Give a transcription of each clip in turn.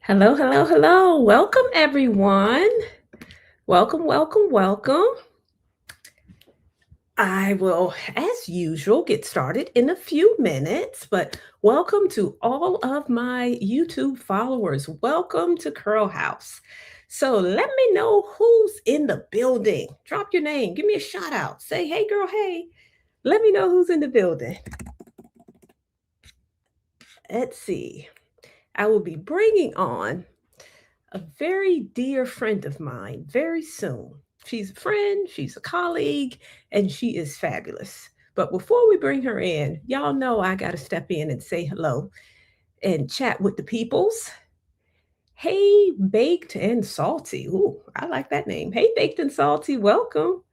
Hello, hello, hello. Welcome, everyone. Welcome, welcome, welcome. I will, as usual, get started in a few minutes, but welcome to all of my YouTube followers. Welcome to Curl House. So let me know who's in the building. Drop your name, give me a shout out. Say, hey, girl, hey. Let me know who's in the building. Let's see. I will be bringing on a very dear friend of mine very soon. She's a friend, she's a colleague, and she is fabulous. But before we bring her in, y'all know I got to step in and say hello and chat with the peoples. Hey, Baked and Salty. Ooh, I like that name. Hey, Baked and Salty, welcome.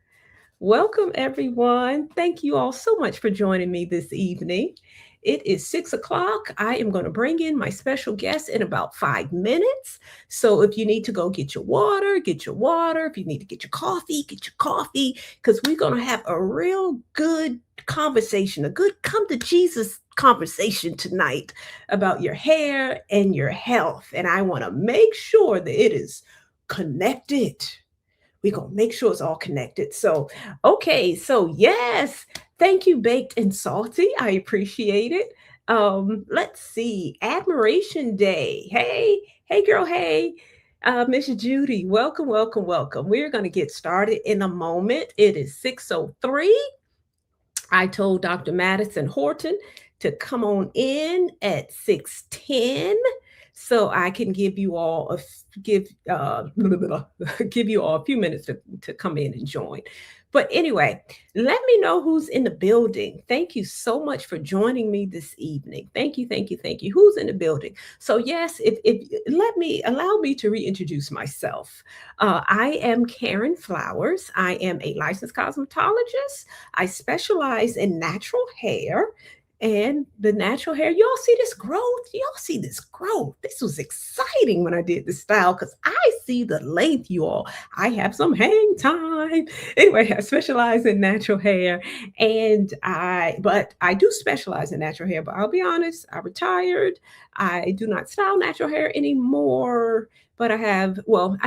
Welcome, everyone. Thank you all so much for joining me this evening. It is 6 o'clock. I am going to bring in my special guest in about 5 minutes. So if you need to go get your water, get your water. If you need to get your coffee, because we're going to have a real good conversation, a good come to Jesus conversation tonight about your hair and your health. And I want to make sure that it is connected. We're going to make sure it's all connected. So, okay. So, yes, thank you, Baked and Salty. I appreciate it. Let's see. Admiration Day. Hey, hey, girl. Hey, Miss Judy. Welcome, welcome, welcome. We're going to get started in a moment. It is 6:03. I told Dr. Madison Horton to come on in at 6:10 so I can give you all give you all a few minutes to come in and join. But anyway, let me know who's in the building. Thank you so much for joining me this evening. Thank you, thank you, thank you. Who's in the building? So yes, if let me allow me to reintroduce myself. I am Karen Flowers. I am a licensed cosmetologist. I specialize in natural hair. And the natural hair, y'all see this growth? Y'all see this growth? This was exciting when I did this style because I see the length, you all. I have some hang time. Anyway, I specialize in natural hair, but I do specialize in natural hair. But I'll be honest, I retired. I do not style natural hair anymore. But I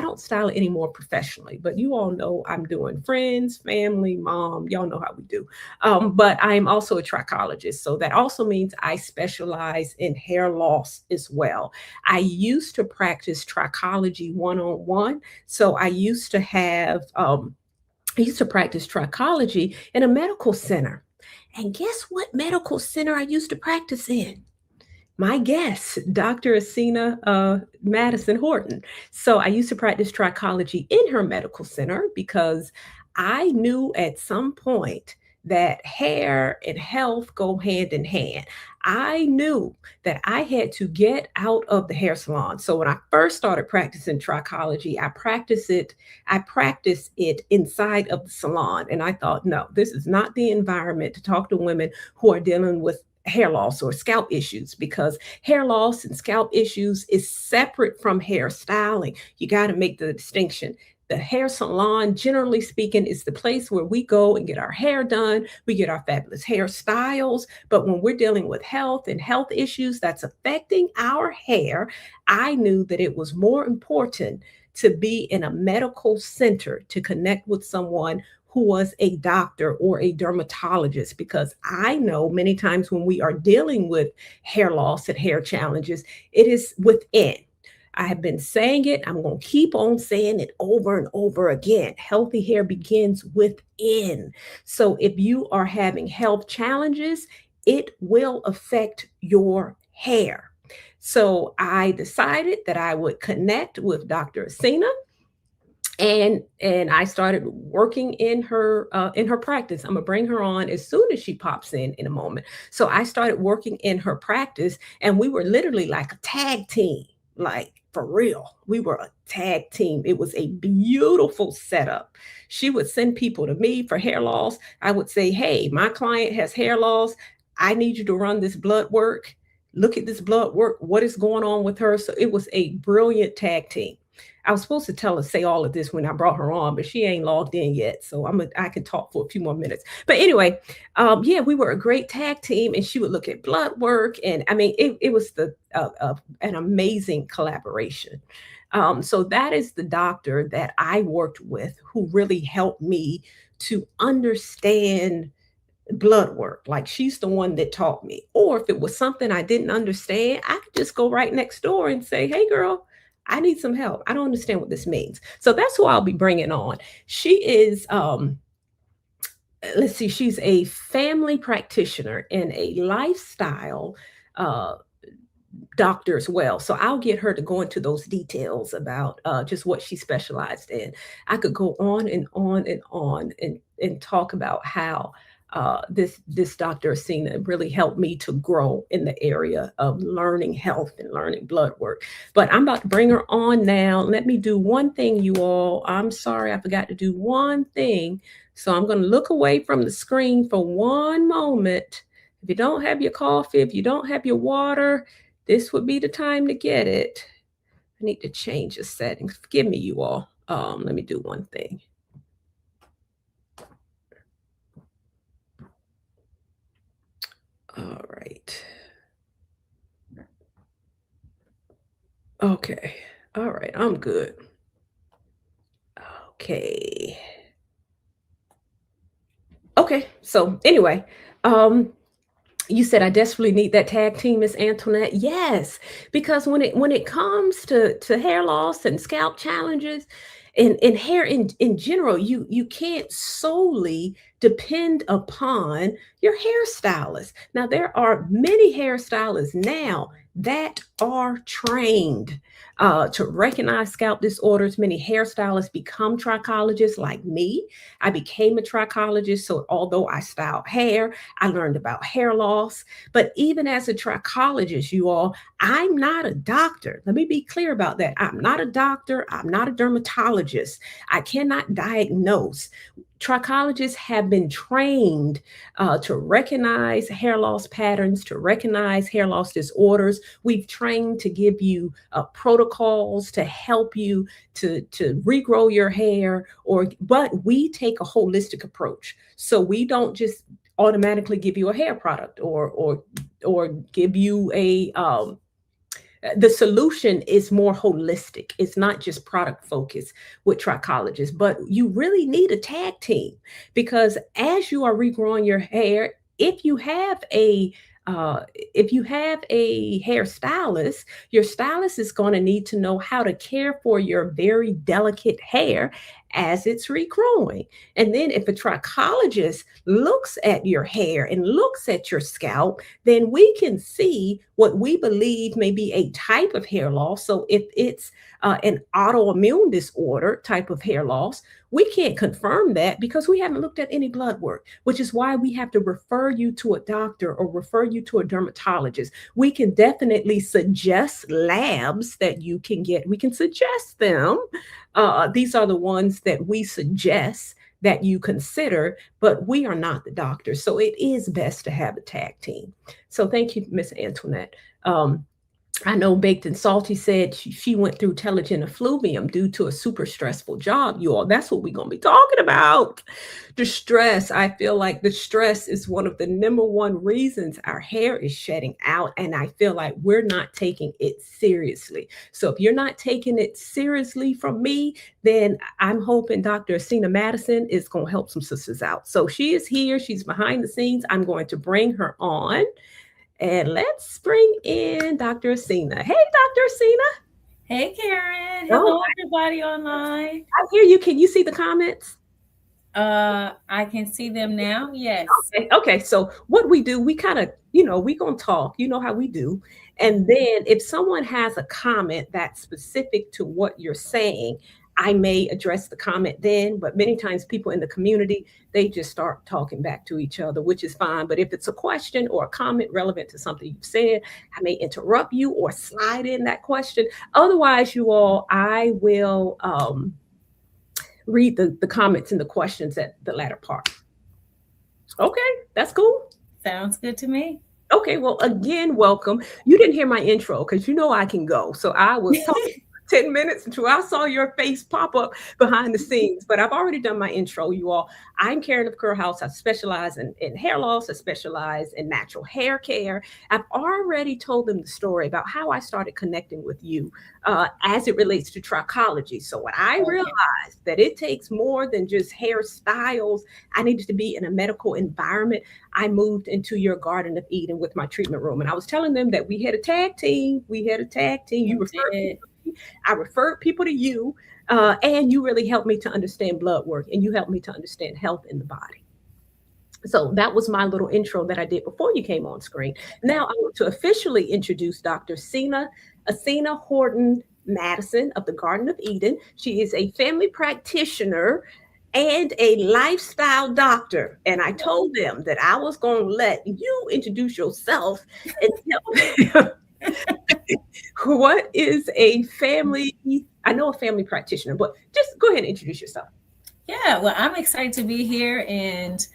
don't style it anymore professionally. But you all know I'm doing friends, family, mom. Y'all know how we do. But I'm also a trichologist. So that also means I specialize in hair loss as well. I used to practice trichology one on one. So I used to practice trichology in a medical center. And guess what medical center I used to practice in? My guest, Dr. Asena Madison Horton. So I used to practice trichology in her medical center because I knew at some point that hair and health go hand in hand. I knew that I had to get out of the hair salon. So when I first started practicing trichology, I practiced it inside of the salon. And I thought, no, this is not the environment to talk to women who are dealing with hair loss or scalp issues because hair loss and scalp issues is separate from hair styling. You got to make the distinction. The hair salon, generally speaking, is the place where we go and get our hair done. We get our fabulous hairstyles. But when we're dealing with health and health issues that's affecting our hair, I knew that it was more important to be in a medical center to connect with someone who was a doctor or a dermatologist, because I know many times when we are dealing with hair loss and hair challenges, it is within. I have been saying it. I'm going to keep on saying it over and over again. Healthy hair begins within. So if you are having health challenges, it will affect your hair. So I decided that I would connect with Dr. Asena, and I started working in her practice. I'm gonna bring her on as soon as she pops in a moment. So I started working in her practice, and we were literally like a tag team, like for real. We were a tag team. It was a beautiful setup. She would send people to me for hair loss. I would say, "Hey, my client has hair loss. I need you to run this blood work. Look at this blood work. What is going on with her?" So it was a brilliant tag team. I was supposed to say all of this when I brought her on, but she ain't logged in yet. So I can talk for a few more minutes. But anyway, yeah, we were a great tag team, and she would look at blood work, and I mean, it was an amazing collaboration. So that is the doctor that I worked with who really helped me to understand blood work. Like, she's the one that taught me. Or if it was something I didn't understand, I could just go right next door and say, "Hey, girl, I need some help. I don't understand what this means." So that's who I'll be bringing on. She is, let's see, she's a family practitioner and a lifestyle uh, doctor as well. So I'll get her to go into those details about just what she specialized in. I could go on and on and on and talk about how this Dr. Asena really helped me to grow in the area of learning health and learning blood work. But I'm about to bring her on now. Let me do one thing, you all. I'm sorry, I forgot to do one thing. So I'm going to look away from the screen for one moment. If you don't have your coffee, if you don't have your water, this would be the time to get it. I need to change the settings. Forgive me, you all. Let me do one thing. All right. Okay. All right. I'm good. Okay. Okay. So anyway, you said I desperately need that tag team, Miss Antoinette. Yes, because when it comes to hair loss and scalp challenges and hair in general, you can't solely depend upon your hairstylist. Now, there are many hairstylists now that are trained to recognize scalp disorders. Many hairstylists become trichologists like me. I became a trichologist, so although I styled hair, I learned about hair loss. But even as a trichologist, you all, I'm not a doctor. Let me be clear about that. I'm not a doctor. I'm not a dermatologist. I cannot diagnose. Trichologists have been trained to recognize hair loss patterns, to recognize hair loss disorders. We've trained to give you protocols to help you to regrow your hair, but we take a holistic approach. So we don't just automatically give you a hair product or give you a the solution is more holistic. It's not just product focused with trichologists, but you really need a tag team, because as you are regrowing your hair, if you have a hairstylist, your stylist is going to need to know how to care for your very delicate hair as it's regrowing. And then if a trichologist looks at your hair and looks at your scalp, then we can see what we believe may be a type of hair loss. So if it's an autoimmune disorder type of hair loss, we can't confirm that because we haven't looked at any blood work, which is why we have to refer you to a doctor or refer you to a dermatologist. We can definitely suggest labs that you can get. We can suggest them. These are the ones that we suggest that you consider, but we are not the doctor. So it is best to have a tag team. So thank you, Miss Antoinette. I know Baked and Salty said she went through telogen effluvium due to a super stressful job, you all. That's what we're going to be talking about. The stress. I feel like the stress is one of the number one reasons our hair is shedding out. And I feel like we're not taking it seriously. So if you're not taking it seriously from me, then I'm hoping Dr. Asena Madison is going to help some sisters out. So she is here. She's behind the scenes. I'm going to bring her on. And let's bring in Dr. Asena. Hey, Dr. Asena. Hey, Karen. Hello, everybody online. I hear you. Can you see the comments? I can see them now. Yes. Okay. So what we do, we kind of, we gonna talk. You know how we do. And then if someone has a comment that's specific to what you're saying, I may address the comment then, but many times people in the community, they just start talking back to each other, which is fine. But if it's a question or a comment relevant to something you've said, I may interrupt you or slide in that question. Otherwise, you all, I will read the comments and the questions at the latter part. Okay, that's cool. Sounds good to me. Okay, well, again, welcome. You didn't hear my intro because I can go. So I was talking 10 minutes until I saw your face pop up behind the scenes. But I've already done my intro, you all. I'm Karen of Curl House. I specialize in hair loss. I specialize in natural hair care. I've already told them the story about how I started connecting with you as it relates to trichology. So when I Okay. realized that it takes more than just hairstyles, I needed to be in a medical environment. I moved into your Garden of Eden with my treatment room. And I was telling them that we had a tag team. We had a tag team. You You referred did. people to me. I referred people to you. And you really helped me to understand blood work and you helped me to understand health in the body. So that was my little intro that I did before you came on screen. Now I want to officially introduce Dr. Asena Horton Madison of the Garden of Eden. She is a family practitioner and a lifestyle doctor. And I told them that I was going to let you introduce yourself and tell them what is a family. I know a family practitioner, but just go ahead and introduce yourself. Yeah, well, I'm excited to be here, and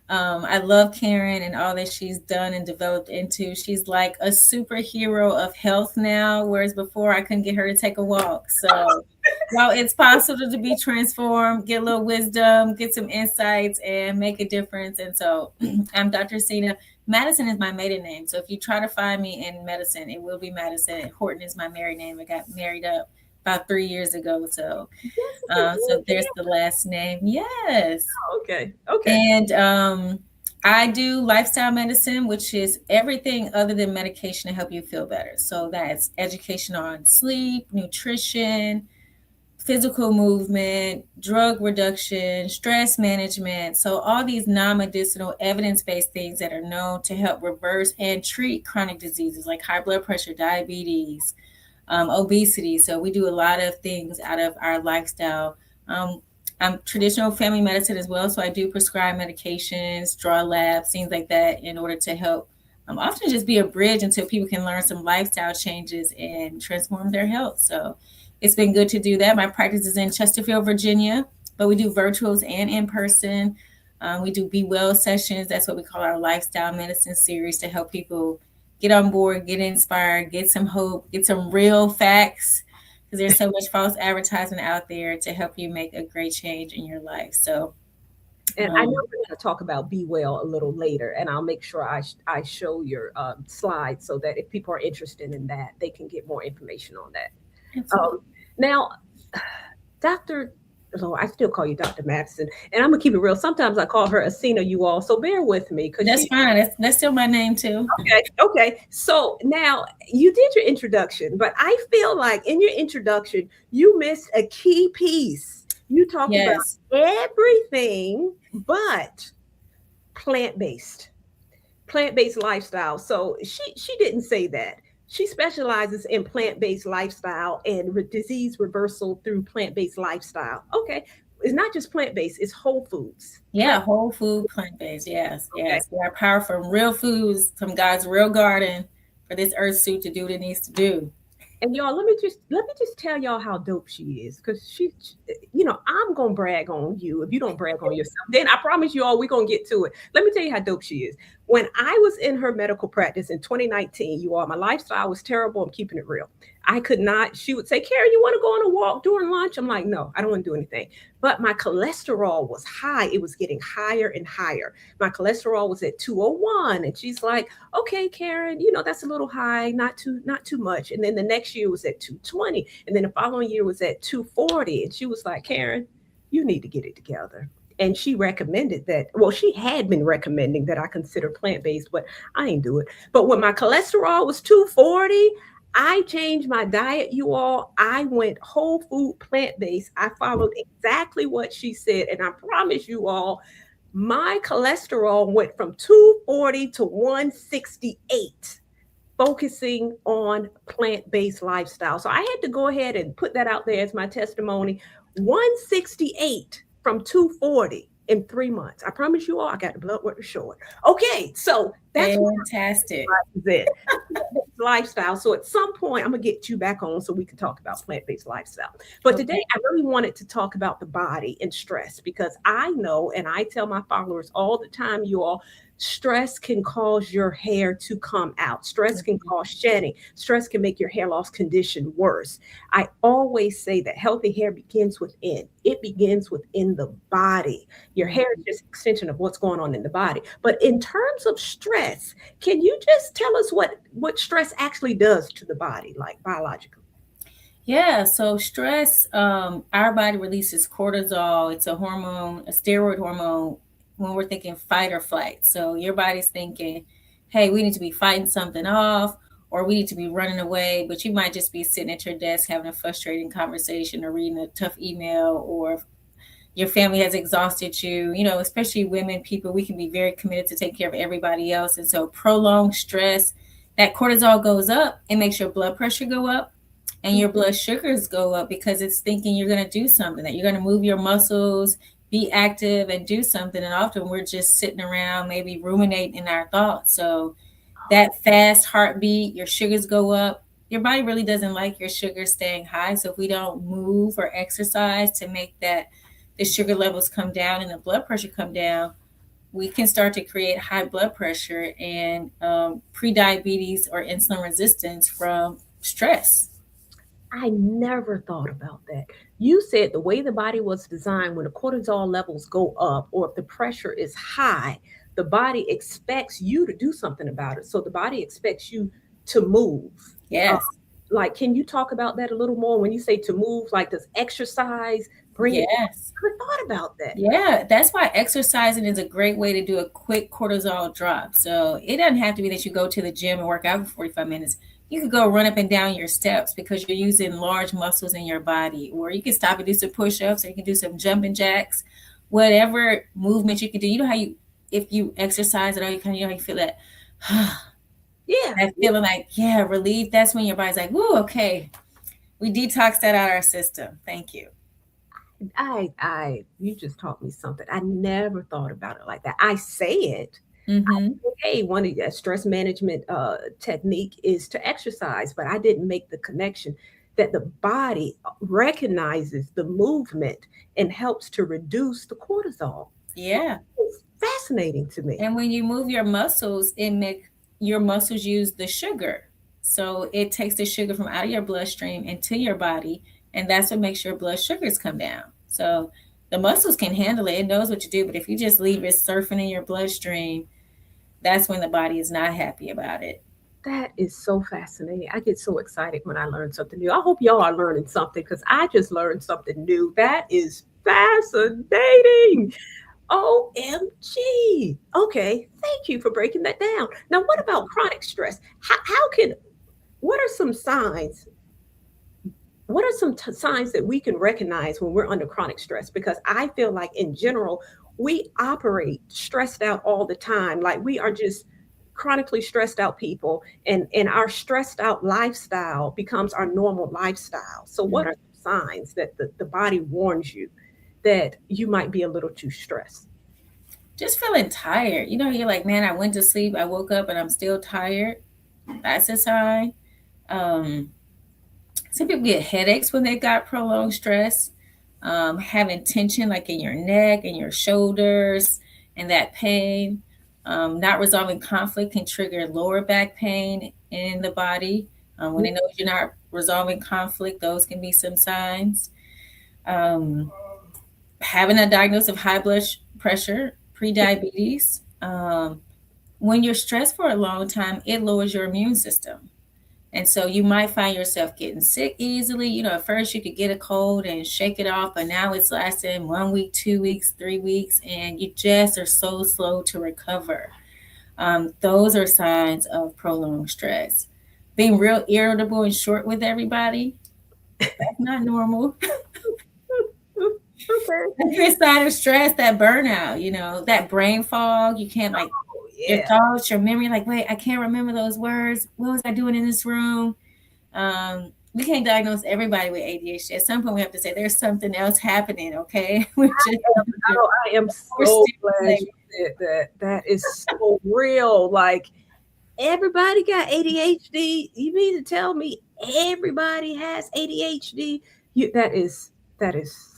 I love Karen and all that she's done and developed into. She's like a superhero of health now, whereas before I couldn't get her to take a walk. So, well, it's possible to be transformed, get a little wisdom, get some insights, and make a difference. And so, I'm Dr. Asena. Madison is my maiden name. So if you try to find me in medicine, it will be Madison. Horton is my married name. I got married up about 3 years ago. So, Yes, it's a so good there's the last name. Yes. Okay. Okay. And I do lifestyle medicine, which is everything other than medication to help you feel better. So that's education on sleep, nutrition, physical movement, drug reduction, stress management. So all these non-medicinal evidence-based things that are known to help reverse and treat chronic diseases like high blood pressure, diabetes, obesity. So we do a lot of things out of our lifestyle. I'm traditional family medicine as well. So I do prescribe medications, draw labs, things like that in order to help often just be a bridge until people can learn some lifestyle changes and transform their health. So it's been good to do that. My practice is in Chesterfield, Virginia, but we do virtuals and in person. We do Be Well sessions. That's what we call our lifestyle medicine series to help people get on board, get inspired, get some hope, get some real facts because there's so much false advertisement out there to help you make a great change in your life. So, And I know we're going to talk about Be Well a little later, and I'll make sure I show your slides so that if people are interested in that, they can get more information on that. Now, Dr. Oh, I still call you Dr. Madison, and I'm gonna keep it real. Sometimes I call her Asena, you all, so bear with me because that's fine. That's still my name too. Okay, okay. So now you did your introduction, but I feel like in your introduction you missed a key piece. You talked about Yes. everything but plant-based, plant-based lifestyle. So she didn't say that. She specializes in plant-based lifestyle and disease reversal through plant-based lifestyle. Okay, it's not just plant-based; it's whole foods. Yeah, whole food, plant based. Yes, Okay. yes. We are power from real foods, from God's real garden for this earth suit to do what it needs to do. And y'all, let me just tell y'all how dope she is, because I'm gonna brag on you. If you don't brag on yourself, then I promise you all we're gonna get to it. Let me tell you how dope she is. When I was in her medical practice in 2019, you all, my lifestyle was terrible. I'm keeping it real. I could not. She would say, "Karen, you want to go on a walk during lunch?" I'm like, "No, I don't want to do anything." But my cholesterol was high. It was getting higher and higher. My cholesterol was at 201, and she's like, "Okay, Karen, that's a little high, not too much." And then the next year was at 220, and then the following year was at 240, and she was like, "Karen, you need to get it together." And she recommended that. Well, she had been recommending that I consider plant-based, but I ain't do it. But when my cholesterol was 240, I changed my diet, you all. I went whole food plant-based. I followed exactly what she said. And I promise you all, my cholesterol went from 240 to 168, focusing on plant-based lifestyle. So I had to go ahead and put that out there as my testimony. 168 from 240 in 3 months. I promise you all, I got the blood work to show it. Okay, so that's Fantastic. it. Lifestyle. So at some point, I'm gonna get you back on so we can talk about plant-based lifestyle. But today, I really wanted to talk about the body and stress, because I know, and I tell my followers all the time, you all, Stress can cause your hair to come out. Stress can cause shedding. Stress can make your hair loss condition worse. I always say that healthy hair begins within. It begins within the body. Your hair is just an extension of what's going on in the body. But in terms of stress, can you just tell us what stress actually does to the body, like biologically? Yeah, so stress, our body releases cortisol. It's a hormone, a steroid hormone, when we're thinking fight or flight. So your body's thinking, hey, we need to be fighting something off, or we need to be running away. But you might just be sitting at your desk having a frustrating conversation or reading a tough email, or your family has exhausted you. Especially women, people, we can be very committed to take care of everybody else. And so prolonged stress, that cortisol goes up, it makes your blood pressure go up and your blood sugars go up because it's thinking you're going to do something, that you're going to move your muscles, be active and do something. And often we're just sitting around, maybe ruminating in our thoughts. So that fast heartbeat, your sugars go up. Your body really doesn't like your sugar staying high. So if we don't move or exercise to make that the sugar levels come down and the blood pressure come down, we can start to create high blood pressure and pre-diabetes or insulin resistance from stress. I never thought about that. You said the way the body was designed, when the cortisol levels go up or if the pressure is high, the body expects you to do something about it. So the body expects you to move. Uh, Yes. like, can you talk about that a little more? When you say to move, like, does exercise bring it? Yes. I never thought about that. Yeah, that's why exercising is a great way to do a quick cortisol drop. So it doesn't have to be that you go to the gym and work out for 45 minutes. You could go run up and down your steps because you're using large muscles in your body, or you can stop and do some push-ups, or you can do some jumping jacks, whatever movement you can do. You know how if you exercise at all, how you feel that, Yeah. that feeling like, yeah, relief. That's when your body's like, whoa, okay, we detoxed that out of our system. Thank you. You just taught me something. I never thought about it like that. I say it. Mm-hmm. Hey, one of the stress management technique is to exercise, but I didn't make the connection that the body recognizes the movement and helps to reduce the cortisol. Yeah. It's fascinating to me. And when you move your muscles, it make your muscles use the sugar. So it takes the sugar from out of your bloodstream into your body, and that's what makes your blood sugars come down. So the muscles can handle it. It knows what to do, but if you just leave it surfing in your bloodstream, that's when the body is not happy about it. That is so fascinating. I get so excited when I learn something new. I hope y'all are learning something because I just learned something new. That is fascinating. OMG. Okay. Thank you for breaking that down. Now, what about chronic stress? What are some signs? What are some signs that we can recognize when we're under chronic stress? Because I feel like in general, we operate stressed out all the time. Like we are just chronically stressed out people, and our stressed out lifestyle becomes our normal lifestyle. So, what are some signs that the body warns you that you might be a little too stressed? Just feeling tired. You're like, man, I went to sleep, I woke up, and I'm still tired. That's a sign. Um, some people get headaches when they got prolonged stress. Having tension like in your neck and your shoulders and that pain. Not resolving conflict can trigger lower back pain in the body. When they know you're not resolving conflict, those can be some signs. Um, Having a diagnosis of high blood pressure, pre-diabetes. When you're stressed for a long time, it lowers your immune system. And so you might find yourself getting sick easily. At first you could get a cold and shake it off, but now it's lasting 1 week, 2 weeks, 3 weeks, and you just are so slow to recover. Those are signs of prolonged stress. Being real irritable and short with everybody, that's not normal. Okay. That's a sign of stress, that burnout, that brain fog. You can't like Oh, your yeah. thoughts, your memory, like, wait, I can't remember those words. What was I doing in this room? We can't diagnose everybody with ADHD. At some point, we have to say there's something else happening. Okay, we're just Oh, I am we're so glad stimulated. you said that. That is so real. Like everybody got ADHD. You mean to tell me everybody has ADHD? That is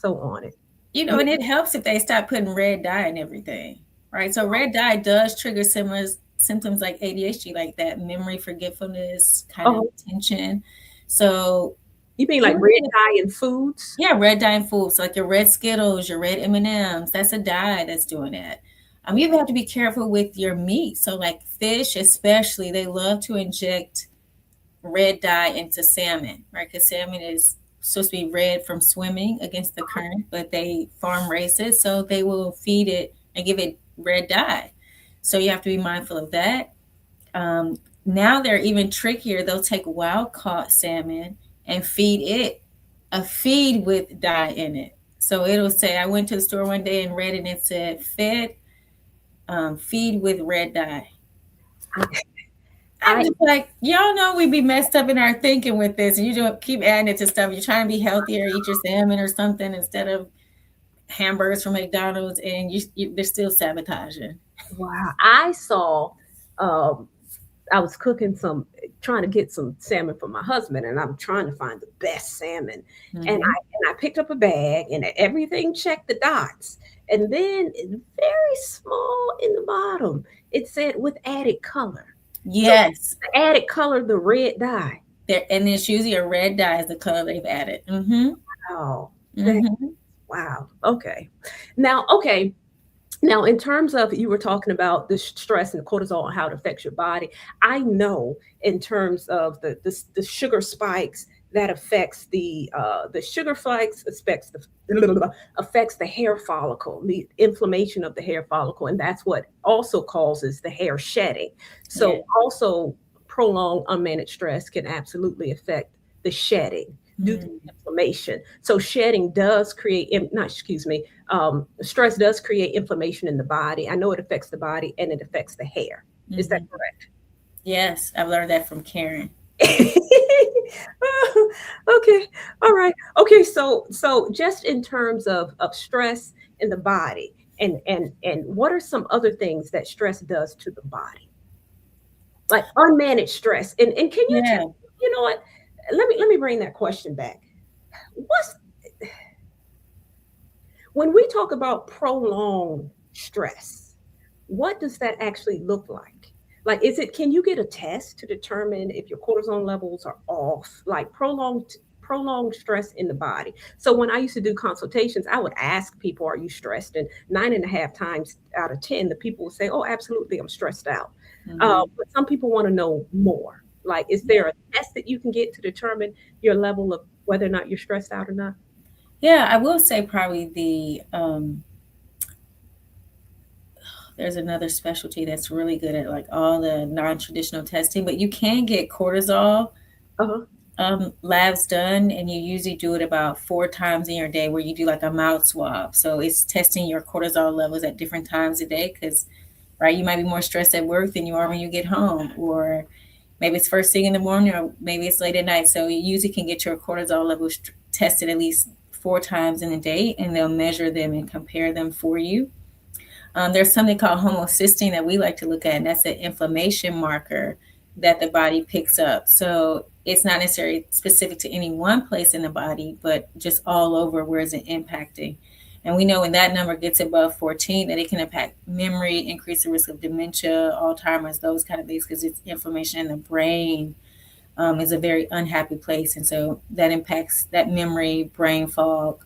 so on it. You And it helps if they stop putting red dye in everything. right? So red dye does trigger similar symptoms like ADHD, like that memory forgetfulness, kind of Oh, attention. So you mean like red anything, dye in foods? yeah, red dye in foods, like your red Skittles, your red M&Ms, that's a dye that's doing that. You even have to be careful with your meat. So like fish, especially, they love to inject red dye into salmon, right? Because salmon is supposed to be red from swimming against the current, but they farm raise it, so they will feed it and give it red dye. So you have to be mindful of that. Now they're even trickier. They'll take wild caught salmon and feed it a feed with dye in it. So it'll say, I went to the store one day and read it and it said, fed, feed with red dye. I'm I just like, y'all know we be messed up in our thinking with this, and you don't keep adding it to stuff. You're trying to be healthier, eat your salmon or something instead of hamburgers from McDonald's, and they're still sabotaging. wow. I saw um I was cooking trying to get some salmon for my husband, and I'm trying to find the best salmon. And Mm-hmm. I picked up a bag, and everything checked the dots. And then very small in the bottom, it said with added color. So Yes, the added color, the red dye. there, and it's usually a red dye is the color they've added. Mm-hmm. Oh, that, Mm-hmm. wow. Okay. Okay. Now, in terms of you were talking about the stress and cortisol and how it affects your body, I know in terms of the sugar spikes that affects the sugar spikes affects the hair follicle, the inflammation of the hair follicle, and that's what also causes the hair shedding. Yeah. So, also prolonged unmanaged stress can absolutely affect the shedding due to Mm-hmm. inflammation. So, shedding does create, not excuse me, stress does create inflammation in the body. I know it affects the body and it affects the hair. Is that Mm-hmm. correct? Yes, I've learned that from Karen. Okay. All right. Okay. So just in terms of stress in the body, and what are some other things that stress does to the body, like unmanaged stress? And can you tell, Yeah. you know what? Let me bring that question back. What's When we talk about prolonged stress, what does that actually look like? Like, can you get a test to determine if your cortisone levels are off? Like prolonged stress in the body. So when I used to do consultations, I would ask people, "Are you stressed?" And 9.5 times out of 10, the people would say, "Oh, absolutely, I'm stressed out." Mm-hmm. But some people want to know more. Like, is there a test that you can get to determine your level of whether or not you're stressed out or not? Yeah, I will say probably there's another specialty that's really good at like all the non-traditional testing, but you can get cortisol Uh huh. labs done, and you usually do it about 4 times in your day, where you do like a mouth swab. So it's testing your cortisol levels at different times a day, because right, you might be more stressed at work than you are when you get home, or maybe it's first thing in the morning, or maybe it's late at night. So you usually can get your cortisol levels tested at least 4 times in a day, and they'll measure them and compare them for you. There's something called homocysteine that we like to look at, and that's an inflammation marker that the body picks up. So it's not necessarily specific to any one place in the body, but just all over, where is it impacting. And we know when that number gets above 14, that it can impact memory, increase the risk of dementia, Alzheimer's, those kind of things, because it's inflammation in the brain. Is a very unhappy place. And so that impacts that memory, brain fog.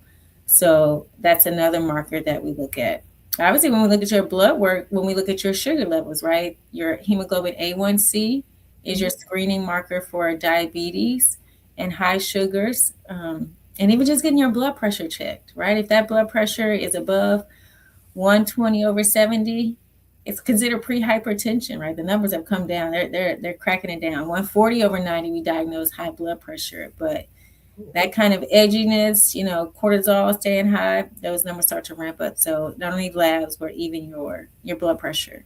So that's another marker that we look at. Obviously, when we look at your blood work, when we look at your sugar levels, right? Your hemoglobin A1C is your screening marker for diabetes and high sugars. And even just getting your blood pressure checked, right? If that blood pressure is above 120 over 70, it's considered pre-hypertension, right? The numbers have come down. They're cracking it down. 140 over 90, we diagnose high blood pressure. But that kind of edginess, cortisol staying high, those numbers start to ramp up. So not only labs, but even your blood pressure.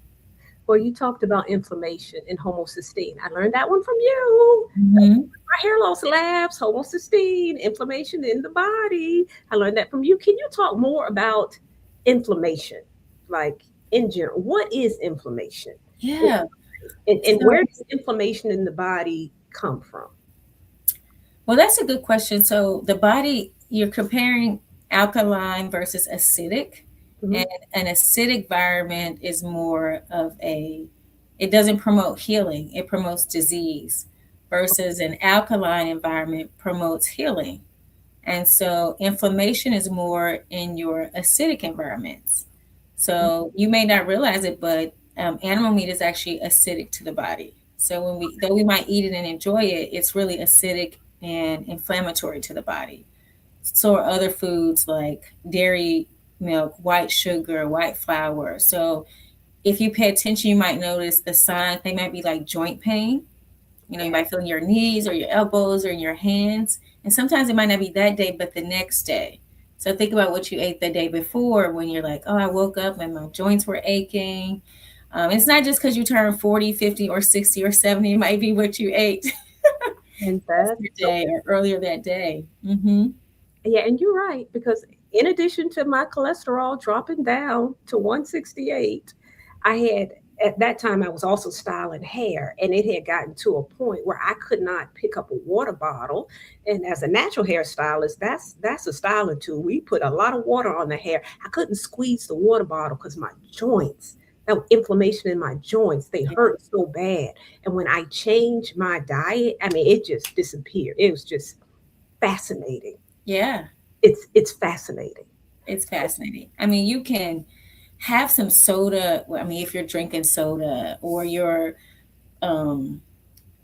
Well, you talked about inflammation and homocysteine. I learned that one from you. Mm-hmm. My hair loss labs, homocysteine, inflammation in the body. I learned that from you. Can you talk more about inflammation, like in general? What is inflammation? And, Yeah. and So, where does inflammation in the body come from? well, that's a good question. So the body, you're comparing alkaline versus acidic. And Mhm. an acidic environment is more of it doesn't promote healing, it promotes disease, versus an alkaline environment promotes healing. And so inflammation is more in your acidic environments. So you may not realize it, but animal meat is actually acidic to the body. So though we might eat it and enjoy it, it's really acidic and inflammatory to the body. So are other foods like dairy, milk, white sugar, white flour. So if you pay attention, you might notice the signs. They might be like joint pain. You might feel in your knees or your elbows or in your hands. And sometimes it might not be that day, but the next day. So think about what you ate the day before when you're like, oh, I woke up and my joints were aching. It's not just because you turned 40, 50, or 60 or 70. It might be what you ate And that's so, yesterday or earlier that day. Mm-hmm. yeah, and you're right, because in addition to my cholesterol dropping down to 168, I had at that time I was also styling hair, and it had gotten to a point where I could not pick up a water bottle. And as a natural hairstylist, that's a styling tool. We put a lot of water on the hair. I couldn't squeeze the water bottle because my joints, that inflammation in my joints, they Yeah. hurt so bad. And when I changed my diet, I mean, it just disappeared. It was just fascinating. Yeah. It's fascinating. It's fascinating. I mean, you can have some soda. I mean, if you're drinking soda or your um,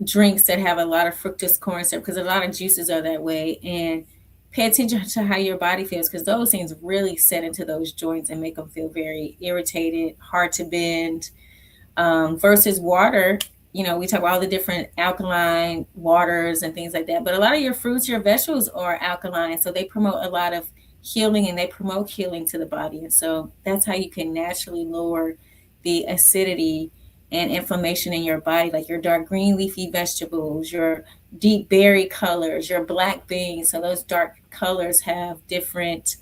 drinks that have a lot of fructose corn syrup, because a lot of juices are that way, and pay attention to how your body feels, because those things really set into those joints and make them feel very irritated, hard to bend, versus water. We talk about all the different alkaline waters and things like that, but a lot of your fruits, your vegetables are alkaline, so they promote a lot of healing and they promote healing to the body. And so that's how you can naturally lower the acidity and inflammation in your body, like your dark green leafy vegetables, your deep berry colors, your black beans. So those dark colors have different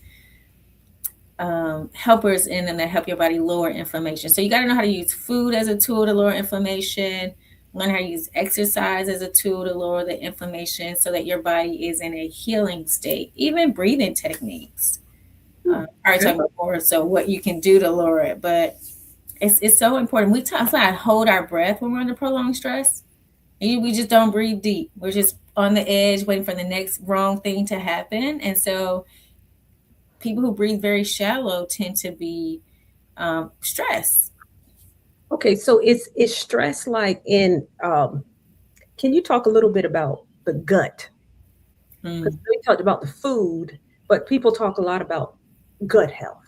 helpers in them that help your body lower inflammation. So you got to know how to use food as a tool to lower inflammation, learn how to use exercise as a tool to lower the inflammation so that your body is in a healing state. Even breathing techniques. Hmm. I already talked about more, so what you can do to lower it, but it's so important. We talk about hold our breath when we're under prolonged stress. We just don't breathe deep. We're just on the edge waiting for the next wrong thing to happen. And so people who breathe very shallow tend to be stressed. Okay, so is stress like in can you talk a little bit about the gut? Because Mm. we talked about the food, but people talk a lot about gut health.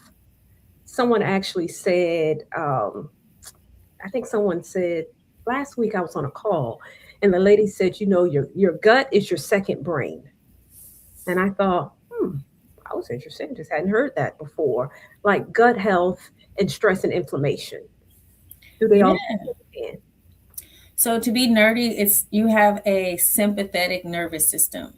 Someone actually said, I think someone said last week I was on a call, and the lady said, your gut is your second brain. And I thought, I was interested. Just hadn't heard that before. Like gut health and stress and inflammation. Do they all Yeah. in? So to be nerdy, it's you have a sympathetic nervous system.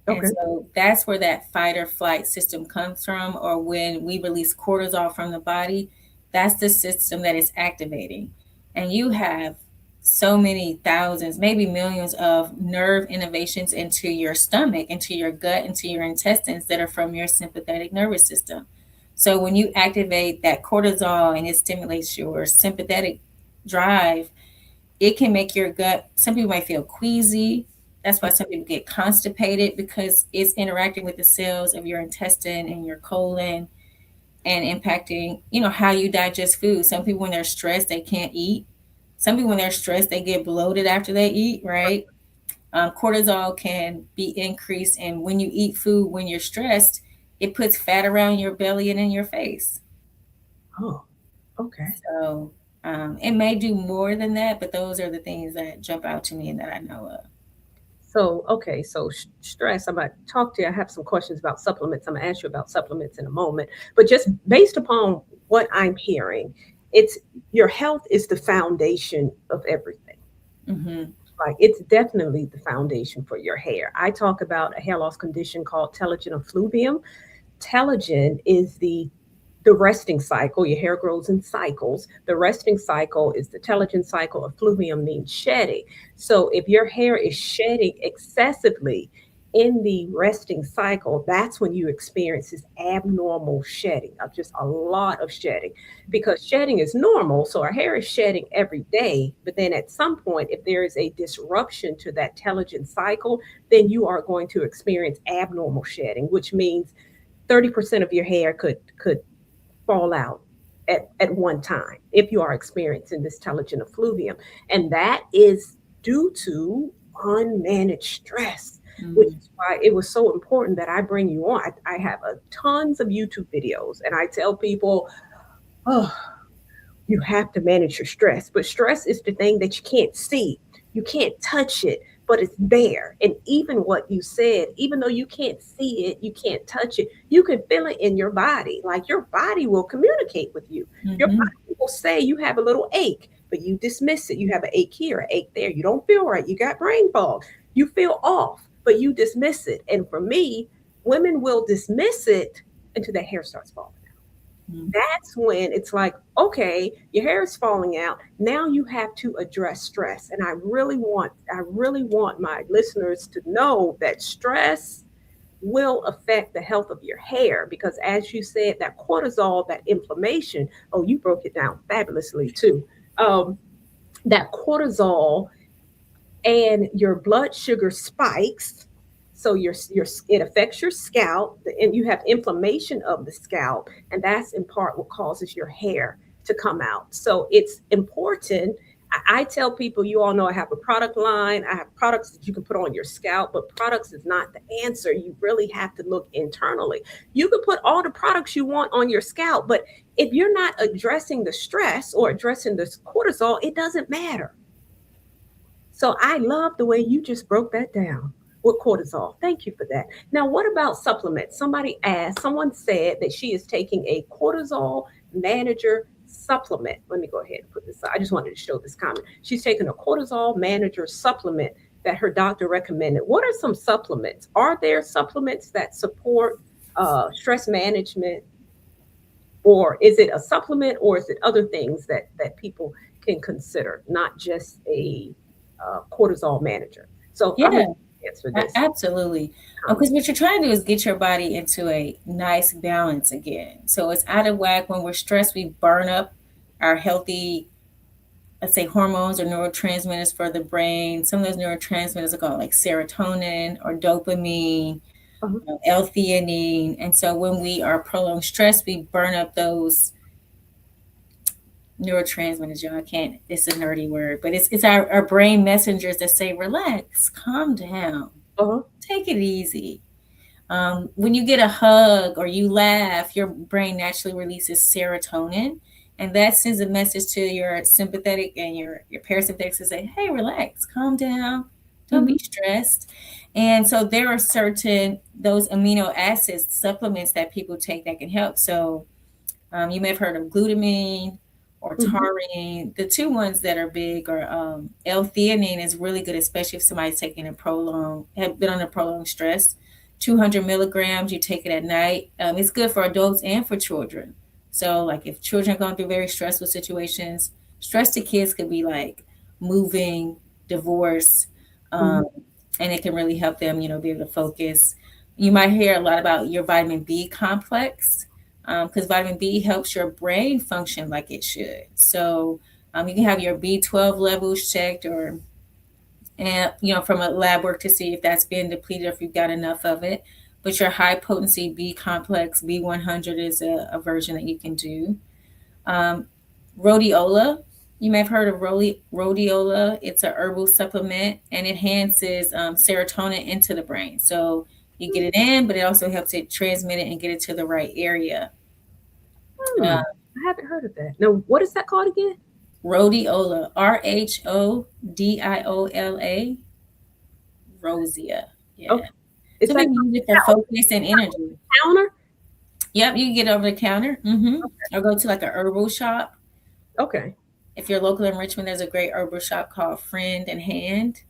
And Okay. so that's where that fight or flight system comes from, or when we release cortisol from the body, that's the system that is activating. And you have so many thousands, maybe millions of nerve innervations into your stomach, into your gut, into your intestines that are from your sympathetic nervous system. So when you activate that cortisol and it stimulates your sympathetic drive, it can make your gut, some people might feel queasy. That's why some people get constipated, because it's interacting with the cells of your intestine and your colon and impacting, how you digest food. Some people, when they're stressed, they can't eat. Some people, when they're stressed, they get bloated after they eat, right? Cortisol can be increased. And when you eat food, when you're stressed, it puts fat around your belly and in your face. Oh, okay. So it may do more than that, but those are the things that jump out to me and that I know of. So, okay, so stress. I'm going to talk to you. I have some questions about supplements. I'm going to ask you about supplements in a moment. But just based upon what I'm hearing, it's your health is the foundation of everything. Mm-hmm. Like it's definitely the foundation for your hair. I talk about a hair loss condition called telogen effluvium. Telogen is the resting cycle. Your hair grows in cycles. The resting cycle is the telogen cycle. Effluvium means shedding. So if your hair is shedding excessively, in the resting cycle, that's when you experience this abnormal shedding of just a lot of shedding, because shedding is normal. So our hair is shedding every day. But then at some point, if there is a disruption to that telogen cycle, then you are going to experience abnormal shedding, which means 30% of your hair could fall out at one time if you are experiencing this telogen effluvium. And that is due to unmanaged stress, which Mm. is why it was so important that I bring you on. I have tons of YouTube videos, and I tell people, oh, you have to manage your stress. But stress is the thing that you can't see, you can't touch it, but it's there. And even what you said, even though you can't see it, you can't touch it, you can feel it in your body. Like your body will communicate with you. Your Mhm. body will say you have a little ache, but you dismiss it. You have an ache here, an ache there. You don't feel right. You got brain fog. You feel off, but you dismiss it. And for me, women will dismiss it until their hair starts falling. Mm. That's when it's like, okay, your hair is falling out. Now you have to address stress. And I really want my listeners to know that stress will affect the health of your hair, because as you said, that cortisol, that inflammation, oh, you broke it down fabulously too. Um, that cortisol and your blood sugar spikes. So your it affects your scalp, and you have inflammation of the scalp, and that's in part what causes your hair to come out. So it's important. I tell people, you all know I have a product line. I have products that you can put on your scalp, but products is not the answer. You really have to look internally. You can put all the products you want on your scalp, but if you're not addressing the stress or addressing the cortisol, it doesn't matter. So I love the way you just broke that down with cortisol. Thank you for that. Now, what about supplements? Someone said that she is taking a cortisol manager supplement. Let me go ahead and put this. I just wanted to show this comment. She's taking a cortisol manager supplement that her doctor recommended. What are some supplements? Are there supplements that support stress management, or is it a supplement, or is it other things that people can consider, not just a cortisol manager? So I'm going Yeah, to answer this absolutely. comment. Because what you're trying to do is get your body into a nice balance again. So it's out of whack when we're stressed. We burn up our healthy, let's say, hormones or neurotransmitters for the brain. Some of those neurotransmitters are called like serotonin or dopamine, Uh-huh. L-theanine. And so when we are prolonged stress, we burn up those neurotransmitters. Y'all, I can't, it's a nerdy word, but it's our brain messengers that say, relax, calm down, Uh-huh. take it easy. When you get a hug or you laugh, your brain naturally releases serotonin, and that sends a message to your sympathetic and your parasympathetic to say, hey, relax, calm down, don't Mm-hmm. be stressed. And so there are certain those amino acids supplements that people take that can help. So you may have heard of glutamine or Mm-hmm. taurine. The two ones that are big are L-theanine is really good, especially if somebody's taking a prolonged, have been under prolonged stress. 200 milligrams, you take it at night. It's good for adults and for children. So, like if children are going through very stressful situations, stress to kids could be like moving, divorce, Mm-hmm. um, and it can really help them, be able to focus. You might hear a lot about your vitamin B complex because vitamin B helps your brain function like it should. So you can have your B12 levels checked, or and from a lab work to see if that's been depleted or if you've got enough of it. But your high potency B complex B100 is a version that you can do. Um, Rhodiola, you may have heard of rhodiola. It's a herbal supplement and it enhances serotonin into the brain. So you get it in, but it also helps it transmit it and get it to the right area. Hmm. Uh, I haven't heard of that. Now, what is that called again? Rhodiola, Rhodiola, Rosia. Yeah. Okay. Is So that we use it for focus and energy. counter? Yep, you can get over the counter, or go to like a herbal shop. Okay. If you're local in Richmond, there's a great herbal shop called Friend and Hand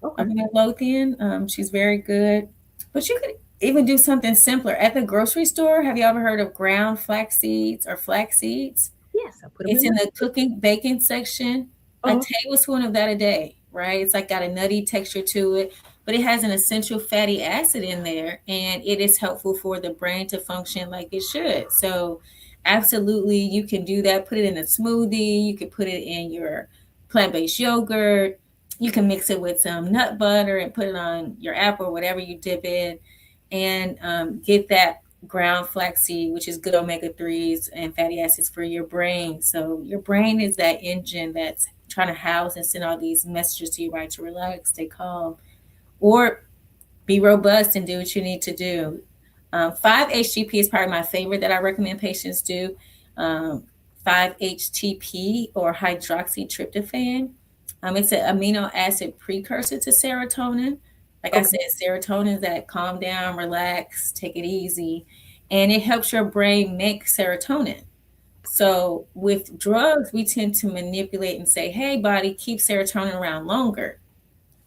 Okay. up in Midlothian. She's very good. But you could even do something simpler at the grocery store. Have you ever heard of ground flax seeds or flax seeds? Yes, I put them It's in in my. the cooking baking section. A Uh-huh. tablespoon of that a day, right? It's like got a nutty texture to it, but it has an essential fatty acid in there, and it is helpful for the brain to function like it should. So, absolutely, you can do that. Put it in a smoothie. You can put it in your plant-based yogurt. You can mix it with some nut butter and put it on your apple or whatever you dip in, and get that ground flaxseed, which is good omega 3s and fatty acids for your brain. So your brain is that engine that's trying to house and send all these messages to you, right? To relax, stay calm, or be robust and do what you need to do. 5-HTP is probably my favorite that I recommend patients do. Um, 5-HTP or hydroxytryptophan. It's an amino acid precursor to serotonin. Like I Okay. said, serotonin is that calm down, relax, take it easy, and it helps your brain make serotonin. So with drugs, we tend to manipulate and say, hey, body, keep serotonin around longer.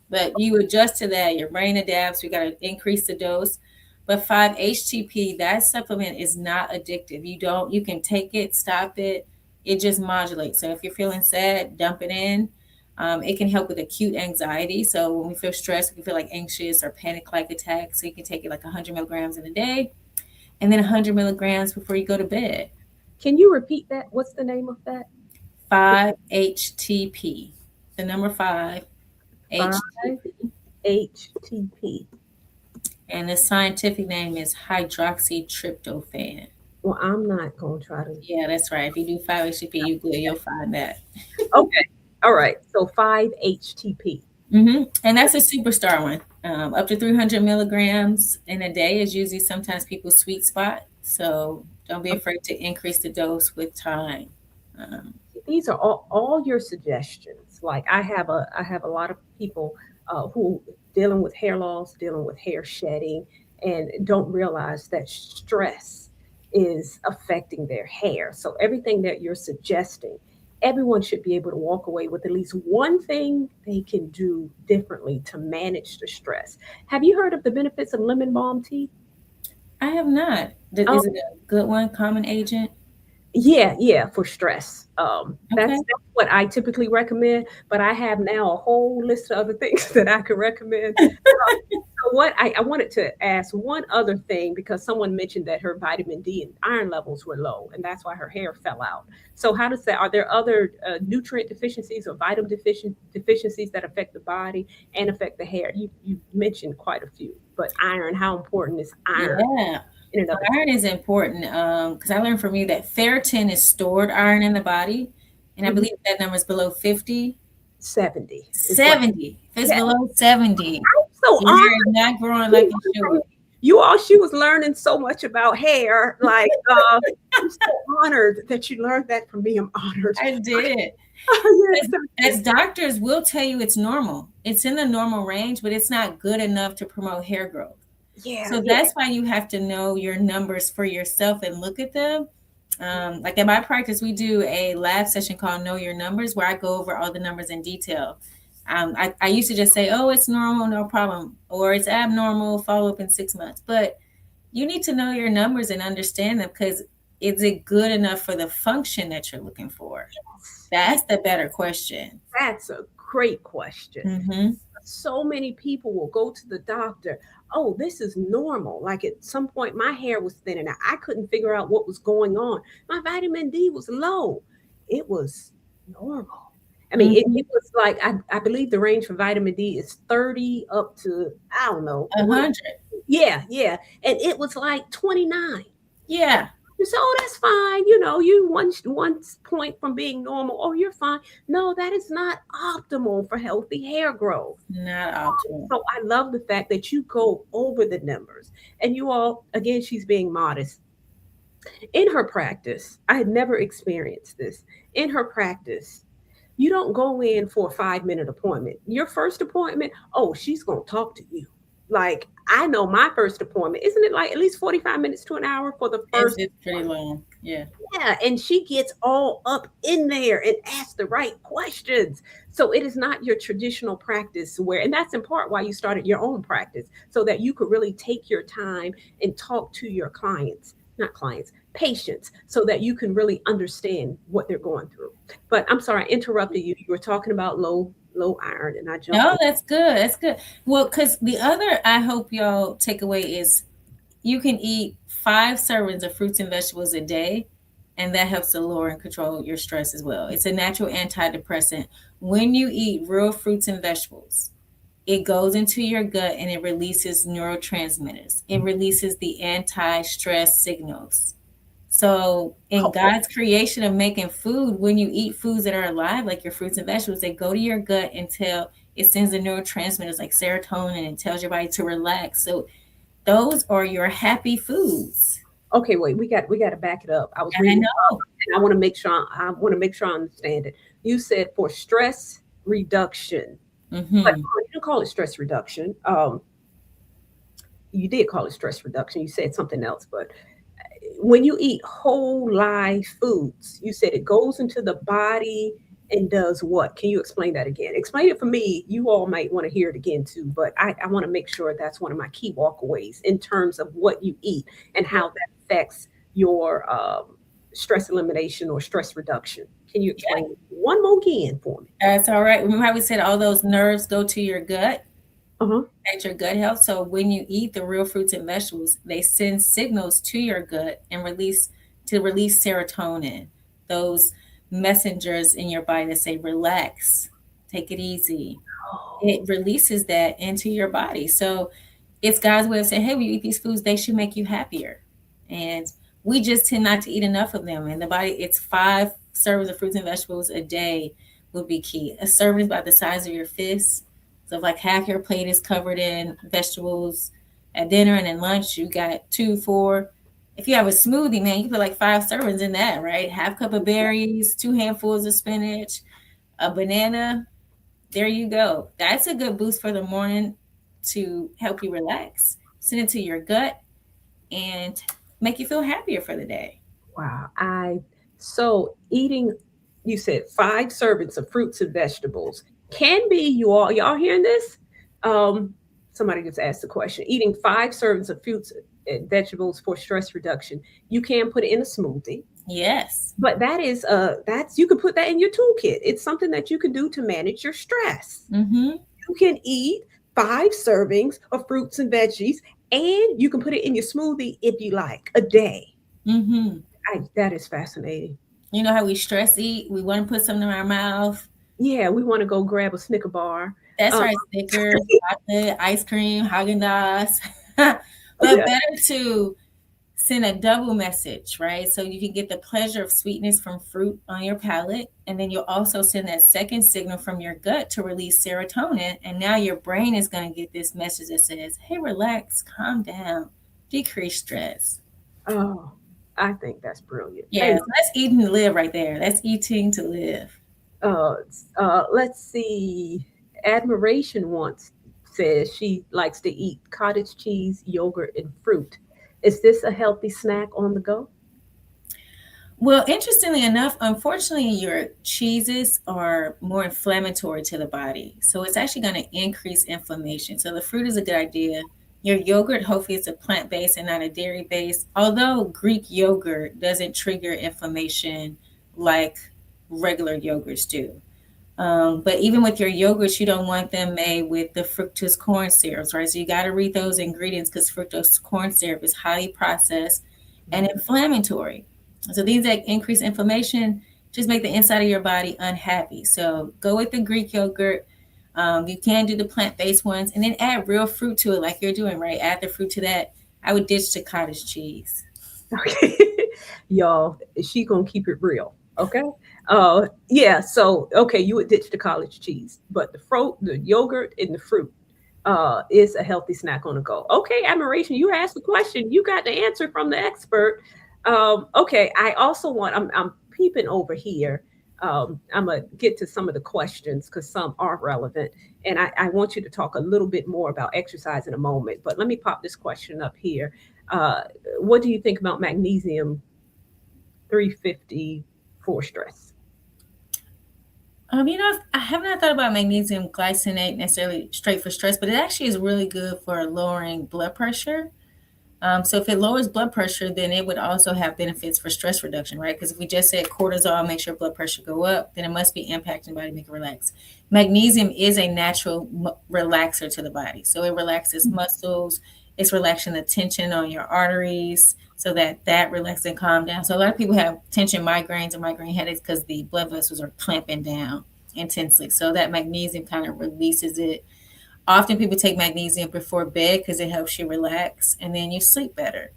But you adjust to that, your brain adapts, we got to increase the dose. But 5-HTP, that supplement is not addictive. You can take it, stop it, it just modulates. So if you're feeling sad, dump it in. It can help with acute anxiety. So when we feel stressed, we can feel like anxious or panic like attacks. So you can take it like 100 milligrams in a day and then 100 milligrams before you go to bed. Can you repeat that? What's the name of that? 5-HTP, the number 5, HTP. 5-HTP. And the scientific name is hydroxytryptophan. Well, I'm not going to try to. Yeah, that's right. If you do 5-HTP, you'll find that. Okay. All right. So 5-HTP. And that's a superstar one. Up to 300 milligrams in a day is usually sometimes people's sweet spot. So don't be afraid to increase the dose with time. These are all your suggestions. Like I have a lot of people who dealing with hair loss, dealing with hair shedding, and don't realize that stress is affecting their hair. So everything that you're suggesting, everyone should be able to walk away with at least one thing they can do differently to manage the stress. Have you heard of the benefits of lemon balm tea? I have not. Oh, Is it a good one? Common agent? yeah, yeah, for stress. Okay. That's what I typically recommend, but I have now a whole list of other things that I could recommend. So what I wanted to ask one other thing because someone mentioned that her vitamin D and iron levels were low, and that's why her hair fell out. So how does that? Are there other nutrient deficiencies or vitamin deficiencies that affect the body and affect the hair? You mentioned quite a few, but iron. How important is iron Yeah. in and of itself? Iron is important because I learned from you that ferritin is stored iron in the body. And I Mhm. believe that number is below 50. 70 is what. 70. If it's Yeah, below 70, I'm so your hair is honored. not growing like it should. You all, she was learning so much about hair. Like, I'm so honored that you learned that from me. I'm honored. I did. Yes, As doctors will tell you it's normal. It's in the normal range, but it's not good enough to promote hair growth. yeah, So yeah. that's why you have to know your numbers for yourself and look at them. Like in my practice, we do a lab session called Know Your Numbers, where I go over all the numbers in detail. I used to just say, oh, it's normal, no problem, or it's abnormal, follow up in 6 months. But you need to know your numbers and understand them because is it good enough for the function that you're looking for? That's the better question. That's a great question. Mm-hmm. So many people will go to the doctor. Oh, this is normal. Like at some point, my hair was thinning out. I couldn't figure out what was going on. My vitamin D was low. It was normal. I mean, Mm-hmm. it was like, I believe the range for vitamin D is 30 up to, I don't know. 100. Yeah, yeah. And it was like 29. Yeah. You say, oh, that's fine. You know, you one point from being normal. Oh, you're fine. No, that is not optimal for healthy hair growth. Not optimal. So I love the fact that you go over the numbers and you all, again, she's being modest. In her practice, I had never experienced this. In her practice, you don't go in for a 5 minute appointment. Your first appointment, oh, she's going to talk to you. Like, I know my first appointment, isn't it like at least 45 minutes to an hour for the first? It's pretty long. Yeah. Yeah, and she gets all up in there and asks the right questions. So it is not your traditional practice where, and that's in part why you started your own practice, so that you could really take your time and talk to your clients, not clients, patients, so that you can really understand what they're going through. But I'm sorry, I interrupted you. You were talking about low low iron, and I jumped No, in. that's good. That's good. Well, because the other I hope y'all take away is you can eat 5 servings of fruits and vegetables a day, and that helps to lower and control your stress as well. It's a natural antidepressant. When you eat real fruits and vegetables, it goes into your gut and it releases neurotransmitters. It releases the anti stress signals. So, in Oh, God's creation of making food, when you eat foods that are alive, like your fruits and vegetables, they go to your gut until it sends the neurotransmitters like serotonin and tells your body to relax. So, those are your happy foods. okay, wait, we got to back it up. I was I reading, know. and I want to make sure I understand it. You said for stress reduction, but Hmm. you don't call it stress reduction. You did call it stress reduction. You said something else, but when you eat whole live foods, you said it goes into the body and does what? Can you explain that again? Explain it for me. You all might want to hear it again too, but I want to make sure that's one of my key walkaways in terms of what you eat and how that affects your stress elimination or stress reduction. Can you explain it one more again for me? That's all right. Remember how we said all those nerves go to your gut, Uh huh. at your gut health? So when you eat the real fruits and vegetables, they send signals to your gut and release serotonin, those messengers in your body that say relax, take it easy. Oh, It releases that into your body. So it's God's way of saying, hey, when you eat these foods, they should make you happier. And we just tend not to eat enough of them. And the body, it's 5 servings of fruits and vegetables a day would be key. A serving is about the size of your fist. So if like half your plate is covered in vegetables at dinner and then lunch, you got 2, 4. If you have a smoothie, man, you put like 5 servings in that, right? Half cup of berries, 2 handfuls of spinach, a banana, there you go. That's a good boost for the morning to help you relax, send it to your gut, and make you feel happier for the day. wow. So eating, you said 5 servings of fruits and vegetables can be, y'all hearing this? Um, Somebody just asked the question. Eating 5 servings of fruits and vegetables for stress reduction. You can put it in a smoothie, Yes. but that's you can put that in your toolkit. It's something that you can do to manage your stress. Mm-hmm. You can eat 5 servings of fruits and veggies, and you can put it in your smoothie if you like a day. Mm-hmm. That is fascinating. You know how we stress eat? We want to put something in our mouth. Yeah, we want to go grab a Snicker bar. That's Um, right, Snickers, chocolate, ice cream, Haagen-Dazs. But yeah. better to send a double message, right? So you can get the pleasure of sweetness from fruit on your palate, and then you'll also send that second signal from your gut to release serotonin. And now your brain is going to get this message that says, hey, relax, calm down, decrease stress. Oh, I think that's brilliant. Yeah, Thank so that's eating to live right there. That's eating to live. you. Let's see. Admiration once says she likes to eat cottage cheese, yogurt, and fruit. Is this a healthy snack on the go? Well, interestingly enough, unfortunately, your cheeses are more inflammatory to the body. So it's actually going to increase inflammation. So the fruit is a good idea. Your yogurt, hopefully, it's a plant based and not a dairy based. Although Greek yogurt doesn't trigger inflammation like regular yogurts do. But even with your yogurts, you don't want them made with the fructose corn syrups, right? So you got to read those ingredients because fructose corn syrup is highly processed and inflammatory. So things that increase inflammation just make the inside of your body unhappy. So go with the Greek yogurt. You can do the plant-based ones and then add real fruit to it like you're doing, right? Add the fruit to that. I would ditch the cottage cheese. Okay. Y'all, she gonna keep it real. Okay. Yeah, so okay, you would ditch the college cheese, but the fruit, the yogurt, and the fruit is a healthy snack on the go. Okay, admiration. You asked the question, you got the answer from the expert. Okay, I also want, I'm peeping over here. I'm gonna get to some of the questions because some are relevant, and I want you to talk a little bit more about exercise in a moment. But let me pop this question up here. Uh, what do you think about magnesium 350 for stress? I have not thought about magnesium glycinate necessarily straight for stress, but it actually is really good for lowering blood pressure. So if it lowers blood pressure, then it would also have benefits for stress reduction, right? Because if we just said cortisol makes your blood pressure go up, then it must be impacting the body to make it relax. Magnesium is a natural relaxer to the body. So it relaxes muscles, it's relaxing the tension on your arteries so that relax and calm down. So a lot of people have tension migraines and migraine headaches because the blood vessels are clamping down intensely. So that magnesium kind of releases it. Often people take magnesium before bed because it helps you relax and then you sleep better.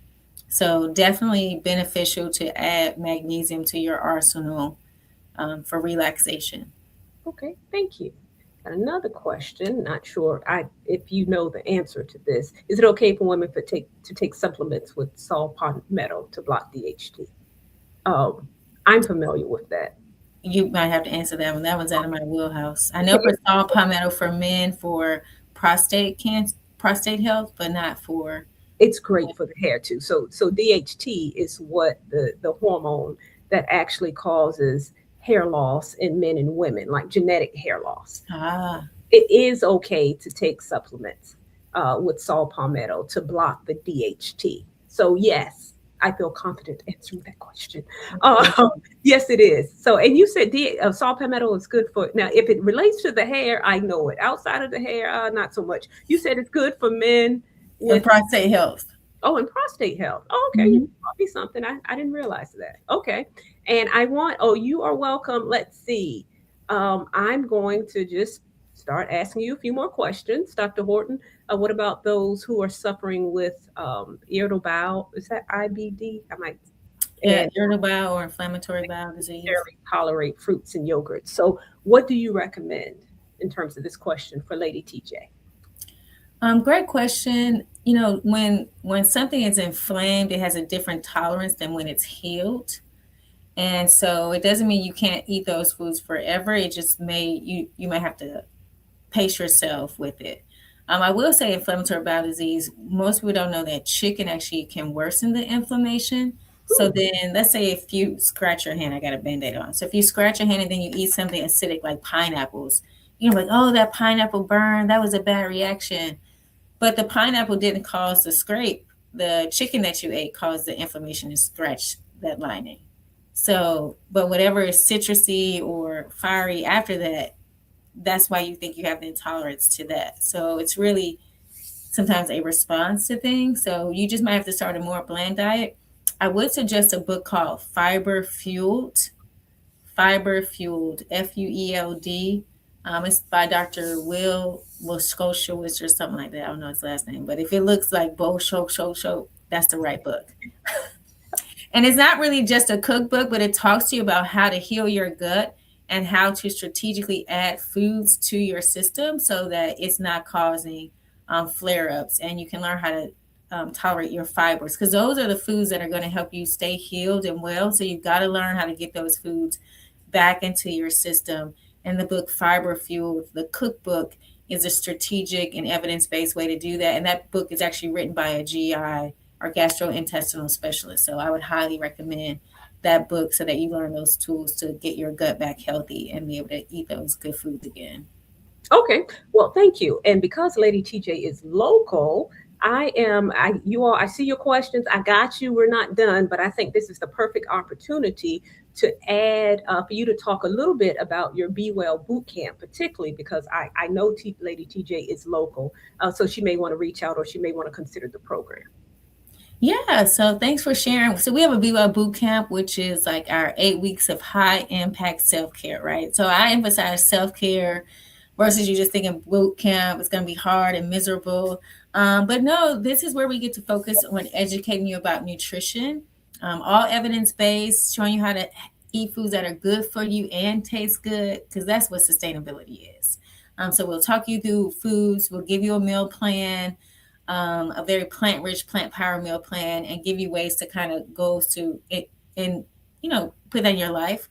So definitely beneficial to add magnesium to your arsenal for relaxation. Okay, thank you. Got another question. Not sure if you know the answer to this. Is it okay for women to take supplements with saw palmetto to block DHT? Um, I'm familiar with that. You might have to answer that one. That one's out of my wheelhouse. I know Okay, for saw palmetto for men for prostate cancer, prostate health, but not for. it's great for the hair too. So DHT is what the hormone that actually causes hair loss in men and women, like genetic hair loss. Ah, It is okay to take supplements with saw palmetto to block the DHT. So yes, I feel confident answering that question. okay. Yes, it is. So, and you said saw palmetto is good for now. If it relates to the hair, I know it. Outside of the hair, not so much. You said it's good for men And with prostate health. and prostate health. Oh, okay, you Mhm. taught me something. I didn't realize that. Okay, and I want. Oh, you are welcome. Let's see. I'm going to just start asking you a few more questions, Dr. Horton. What about those who are suffering with irritable bowel? Is that IBD? I might Yeah, and irritable bowel or inflammatory bowel disease. necessarily tolerate fruits and yogurt. So, what do you recommend in terms of this question for Lady TJ? Great question. When something is inflamed, it has a different tolerance than when it's healed. And so it doesn't mean you can't eat those foods forever. It just you might have to pace yourself with it. I will say inflammatory bowel disease, most people don't know that chicken actually can worsen the inflammation. So Hmm. then let's say if you scratch your hand, I got a band-aid on. So if you scratch your hand and then you eat something acidic like pineapples, you're like, oh, that pineapple burn, that was a bad reaction. But the pineapple didn't cause the scrape. The chicken that you ate caused the inflammation and scratch that lining. So, but whatever is citrusy or fiery after that, that's why you think you have the intolerance to that. So it's really sometimes a response to things. So you just might have to start a more bland diet. I would suggest a book called Fiber Fueled, Fueld. It's by Dr. Will Wilskoshowitz or something like that. I don't know his last name, but if it looks like Bo Show, that's the right book. And it's not really just a cookbook, but it talks to you about how to heal your gut and how to strategically add foods to your system so that it's not causing flare ups. And you can learn how to tolerate your fibers because those are the foods that are going to help you stay healed and well. So you've got to learn how to get those foods back into your system. And the book Fiber Fuel, the cookbook, is a strategic and evidence based way to do that. And that book is actually written by a GI or gastrointestinal specialist. So I would highly recommend that book so that you learn those tools to get your gut back healthy and be able to eat those good foods again. Okay. Well, thank you. And because Lady TJ is local, you all, I see your questions. I got you. We're not done, but I think this is the perfect opportunity to add, for you to talk a little bit about your Be Well boot camp, particularly because I know Lady TJ is local. So she may want to reach out or she may want to consider the program. Yeah, so thanks for sharing. So we have a Be Well boot camp, which is like our 8 weeks of high impact self care, right? So I emphasize self care versus you just thinking boot camp is going to be hard and miserable. But no, this is where we get to focus on educating you about nutrition, all evidence based, showing you how to eat foods that are good for you and taste good, because that's what sustainability is. So we'll talk you through foods, we'll give you a meal plan, a very plant rich, plant power meal plan, and give you ways to kind of go to it and, put that in your life.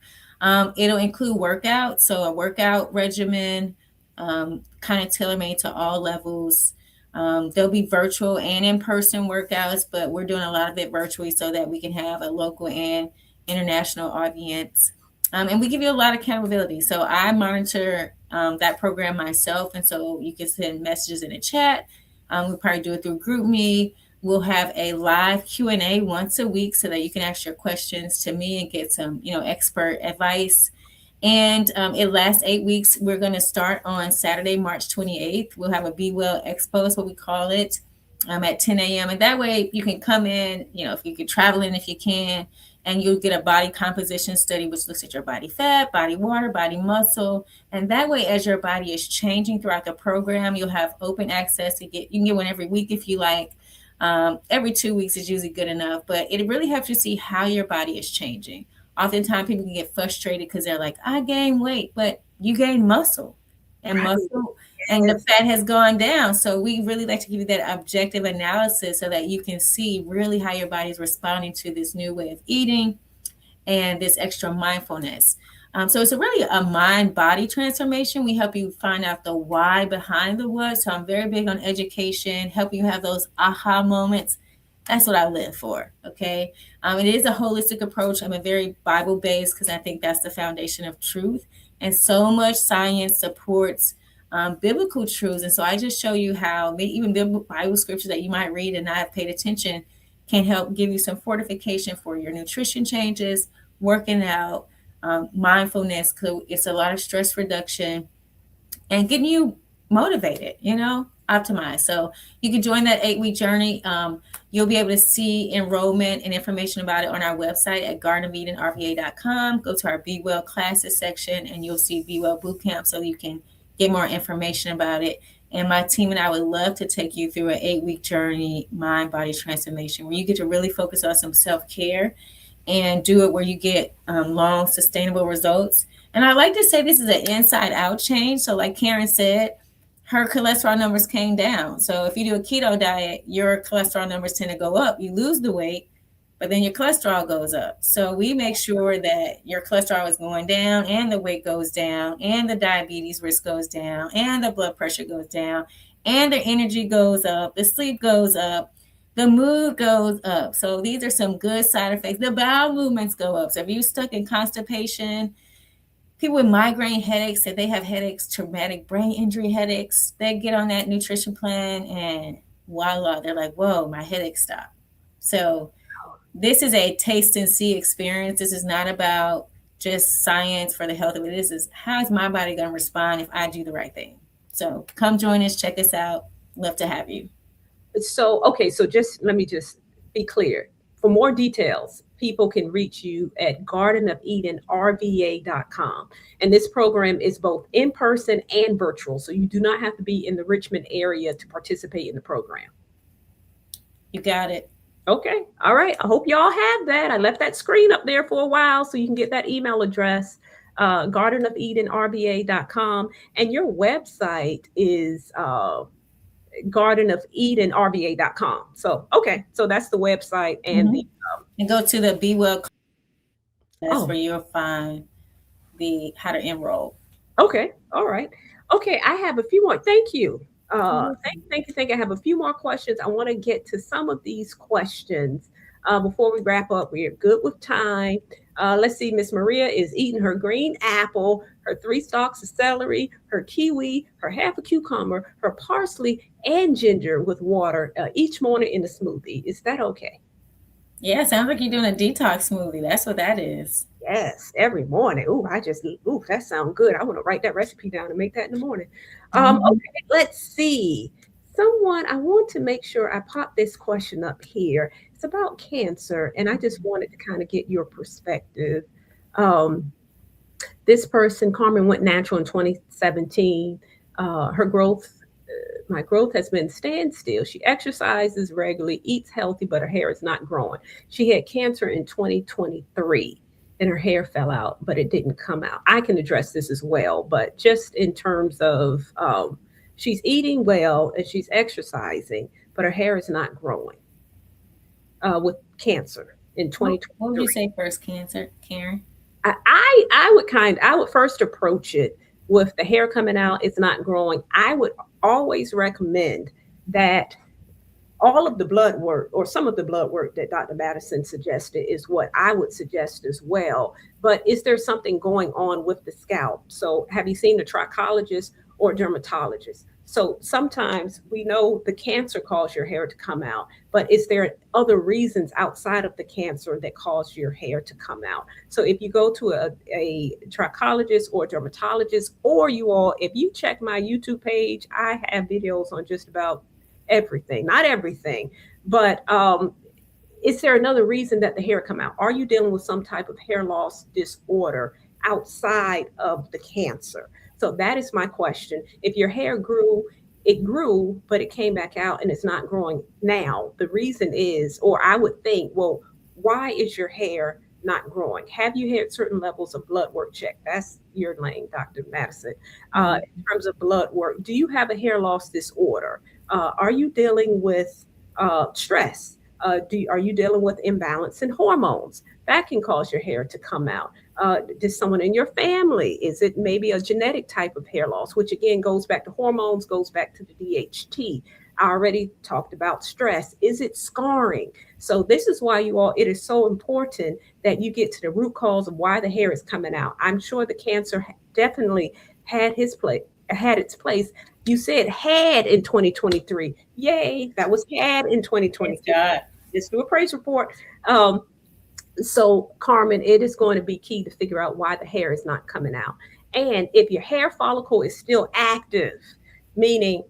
It'll include workouts, so a workout regimen, kind of tailor made to all levels. There'll be virtual and in person workouts, but we're doing a lot of it virtually so that we can have a local and international audience. And we give you a lot of accountability. So I monitor that program myself. And so you can send messages in the chat. We probably do it through GroupMe. We'll have a live Q&A once a week so that you can ask your questions to me and get some, expert advice. And it lasts 8 weeks. We're going to start on Saturday, March 28th. We'll have a Be Well Expo, is what we call it, at 10 a.m. And that way you can come in, if you can travel in, if you can, and you'll get a body composition study, which looks at your body fat, body water, body muscle. And that way, as your body is changing throughout the program, you'll have open access to you can get one every week if you like. Every 2 weeks is usually good enough, but it really helps you see how your body is changing. Oftentimes people can get frustrated because they're like, I gain weight, but you gain muscle, and muscle and the fat has gone down. So we really like to give you that objective analysis so that you can see really how your body is responding to this new way of eating and this extra mindfulness. So it's really a mind-body transformation. We help you find out the why behind the what. So I'm very big on education, helping you have those aha moments. That's what I live for, okay? It is a holistic approach. I'm a very Bible-based because I think that's the foundation of truth. And so much science supports biblical truths. And so I just show you how even Bible scriptures that you might read and not have paid attention can help give you some fortification for your nutrition changes, working out, mindfulness, because it's a lot of stress reduction and getting you motivated, optimized. So you can join that 8-week journey. You'll be able to see enrollment and information about it on our website at gardenededenrva.com. Go to our Be Well classes section and you'll see Be Well Bootcamp so you can get more information about it. And my team and I would love to take you through an 8-week journey, mind-body transformation, where you get to really focus on some self-care and do it where you get long, sustainable results. And I like to say this is an inside-out change. So like Karen said, her cholesterol numbers came down. So if you do a keto diet, your cholesterol numbers tend to go up. You lose the weight, but then your cholesterol goes up. So we make sure that your cholesterol is going down and the weight goes down and the diabetes risk goes down and the blood pressure goes down and the energy goes up, the sleep goes up, the mood goes up. So these are some good side effects. The bowel movements go up. So if you're stuck in constipation, people with migraine headaches, say they have headaches, traumatic brain injury headaches, they get on that nutrition plan and voila, they're like, whoa, my headache stopped. So this is a taste and see experience. This is not about just science for the health of it. This is how is my body going to respond if I do the right thing. So come join us, check us out. Love to have you. So, okay, so let me be clear. For more details, people can reach you at gardenededenrva.com. And this program is both in person and virtual. So you do not have to be in the Richmond area to participate in the program. You got it. Okay. All right. I hope y'all have that. I left that screen up there for a while so you can get that email address, gardenededenrva.com. And your website is gardenededenrva.com. So, okay. So that's the website. And and go to the Be Well class where you'll find how to enroll. Okay. All right. Okay. I have a few more. Thank you. Thank you. I have a few more questions. I want to get to some of these questions before we wrap up. We are good with time. Let's see. Miss Maria is eating her green apple, her 3 stalks of celery, her kiwi, her half a cucumber, her parsley, and ginger with water each morning in a smoothie. Is that okay? Yeah, sounds like you're doing a detox smoothie. That's what that is. Yes, every morning. That sounds good. I want to write that recipe down and make that in the morning. Okay, let's see. I want to make sure I pop this question up here. It's about cancer, and I just wanted to kind of get your perspective. This person, Carmen, went natural in 2017. My growth has been standstill. She exercises regularly, eats healthy, but her hair is not growing. She had cancer in 2023 and her hair fell out, but it didn't come out. I can address this as well, but just in terms of she's eating well and she's exercising, but her hair is not growing with cancer in 2023. What would you say first, cancer, Karen? I would first approach it with the hair coming out, it's not growing. I would always recommend that all of the blood work or some of the blood work that Dr. Madison suggested is what I would suggest as well. But is there something going on with the scalp? So have you seen a trichologist or dermatologist? So sometimes we know the cancer caused your hair to come out, but is there other reasons outside of the cancer that cause your hair to come out? So if you go to a trichologist or dermatologist, or you all, if you check my YouTube page, I have videos on just about everything, not everything, but is there another reason that the hair come out? Are you dealing with some type of hair loss disorder outside of the cancer? So that is my question. If your hair grew, it grew, but it came back out and it's not growing now, the reason is, or I would think, well, why is your hair not growing? Have you had certain levels of blood work checked? That's your lane, Dr. Madison. In terms of blood work, do you have a hair loss disorder? Are you dealing with stress? Are you dealing with imbalance in hormones? That can cause your hair to come out. Does someone in your family, is it maybe a genetic type of hair loss, which again goes back to hormones, goes back to the DHT? I already talked about stress. Is it scarring? So this is why you all, it is so important that you get to the root cause of why the hair is coming out. I'm sure the cancer definitely had his place, had its place. You said had in 2023. Yay, that was had in Praise 2023. God. Let's do a praise report. Um, so, Carmen, it is going to be key to figure out why the hair is not coming out. And if your hair follicle is still active, meaning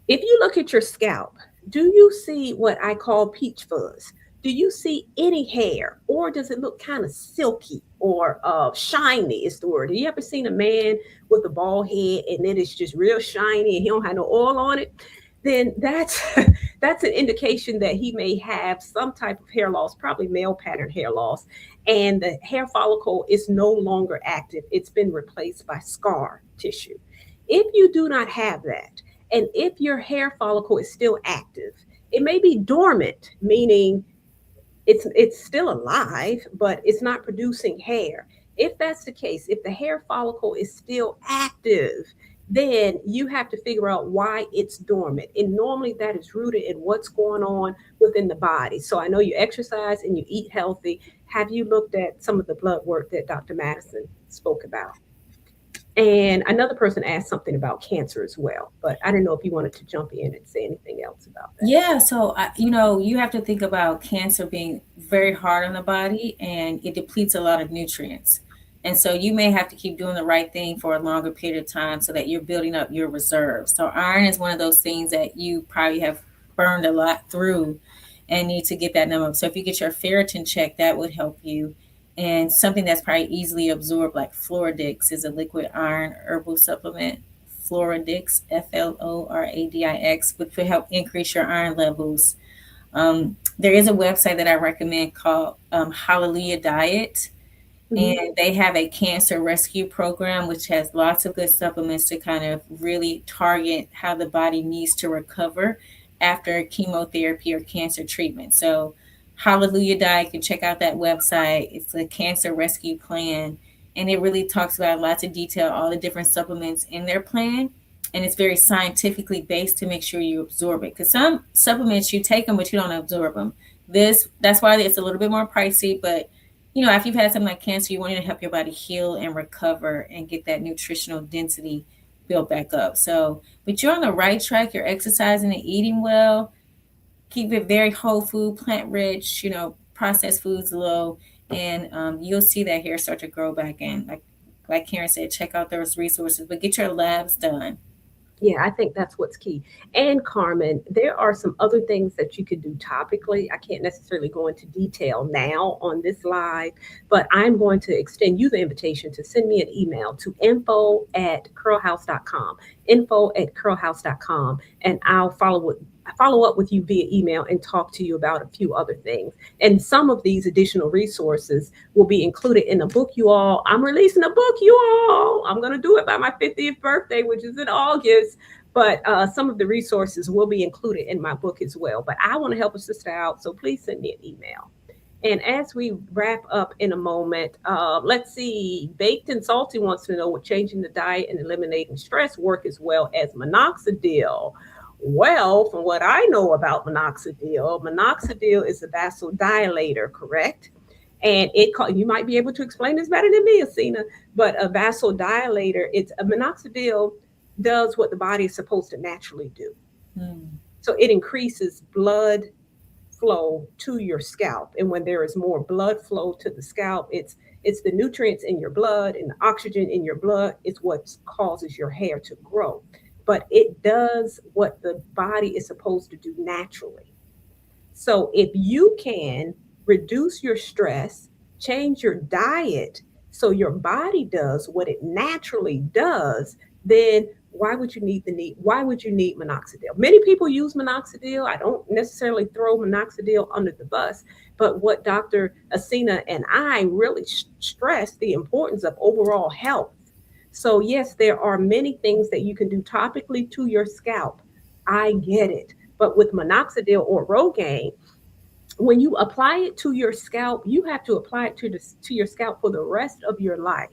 if you look at your scalp, do you see what I call peach fuzz? Do you see any hair, or does it look kind of silky or shiny? Is the word. Have you ever seen a man with a bald head and it is just real shiny and he don't have no oil on it? Then that's that's an indication that he may have some type of hair loss, probably male pattern hair loss, and the hair follicle is no longer active. It's been replaced by scar tissue. If you do not have that, and if your hair follicle is still active, it may be dormant, meaning it's still alive, but it's not producing hair. If that's the case, if the hair follicle is still active, then you have to figure out why it's dormant. And normally that is rooted in what's going on within the body. So I know you exercise and you eat healthy. Have you looked at some of the blood work that Dr. Madison spoke about? And another person asked something about cancer as well, but I didn't know if you wanted to jump in and say anything else about that. Yeah, so you have to think about cancer being very hard on the body and it depletes a lot of nutrients. And so you may have to keep doing the right thing for a longer period of time so that you're building up your reserves. So iron is one of those things that you probably have burned a lot through and need to get that number up. So if you get your ferritin checked, that would help you. And something that's probably easily absorbed, like Floradix, is a liquid iron herbal supplement. Floradix, Floradix, which will help increase your iron levels. There is a website that I recommend called Hallelujah Diet, Mhm. and they have a cancer rescue program, which has lots of good supplements to kind of really target how the body needs to recover after chemotherapy or cancer treatment. So, Hallelujah Diet, you can check out that website. It's a cancer rescue plan, and it really talks about lots of detail, all the different supplements in their plan. And it's very scientifically based to make sure you absorb it. Because some supplements you take them, but you don't absorb them. That's why it's a little bit more pricey, but after you've had something like cancer, you want to help your body heal and recover and get that nutritional density built back up. So, but you're on the right track. You're exercising and eating well. Keep it very whole food, plant rich, processed foods low, and you'll see that hair start to grow back in. Like Karen said, check out those resources, but get your labs done. Yeah, I think that's what's key. And Carmen, there are some other things that you could do topically. I can't necessarily go into detail now on this live, but I'm going to extend you the invitation to send me an email to info@curlhouse.com, info@curlhouse.com, and I'll follow up with you via email and talk to you about a few other things. And some of these additional resources will be included in a book, you all. I'm releasing a book, you all. I'm going to do it by my 50th birthday, which is in August. But some of the resources will be included in my book as well. But I want to help a sister out, so please send me an email. And as we wrap up in a moment, let's see. Baked and Salty wants to know would changing the diet and eliminating stress work as well as minoxidil? Well, from what I know about minoxidil, minoxidil is a vasodilator, correct? And you might be able to explain this better than me, Asena, but a vasodilator, it's a minoxidil does what the body is supposed to naturally do. Mm. So it increases blood flow to your scalp. And when there is more blood flow to the scalp, it's the nutrients in your blood and the oxygen in your blood is what causes your hair to grow. But it does what the body is supposed to do naturally. So if you can reduce your stress, change your diet so your body does what it naturally does, then why would you need minoxidil? Many people use minoxidil. I don't necessarily throw minoxidil under the bus, but what Dr. Asena and I really stress the importance of overall health. So yes, there are many things that you can do topically to your scalp. I get it. But with minoxidil or Rogaine, when you apply it to your scalp, you have to apply it to your scalp for the rest of your life.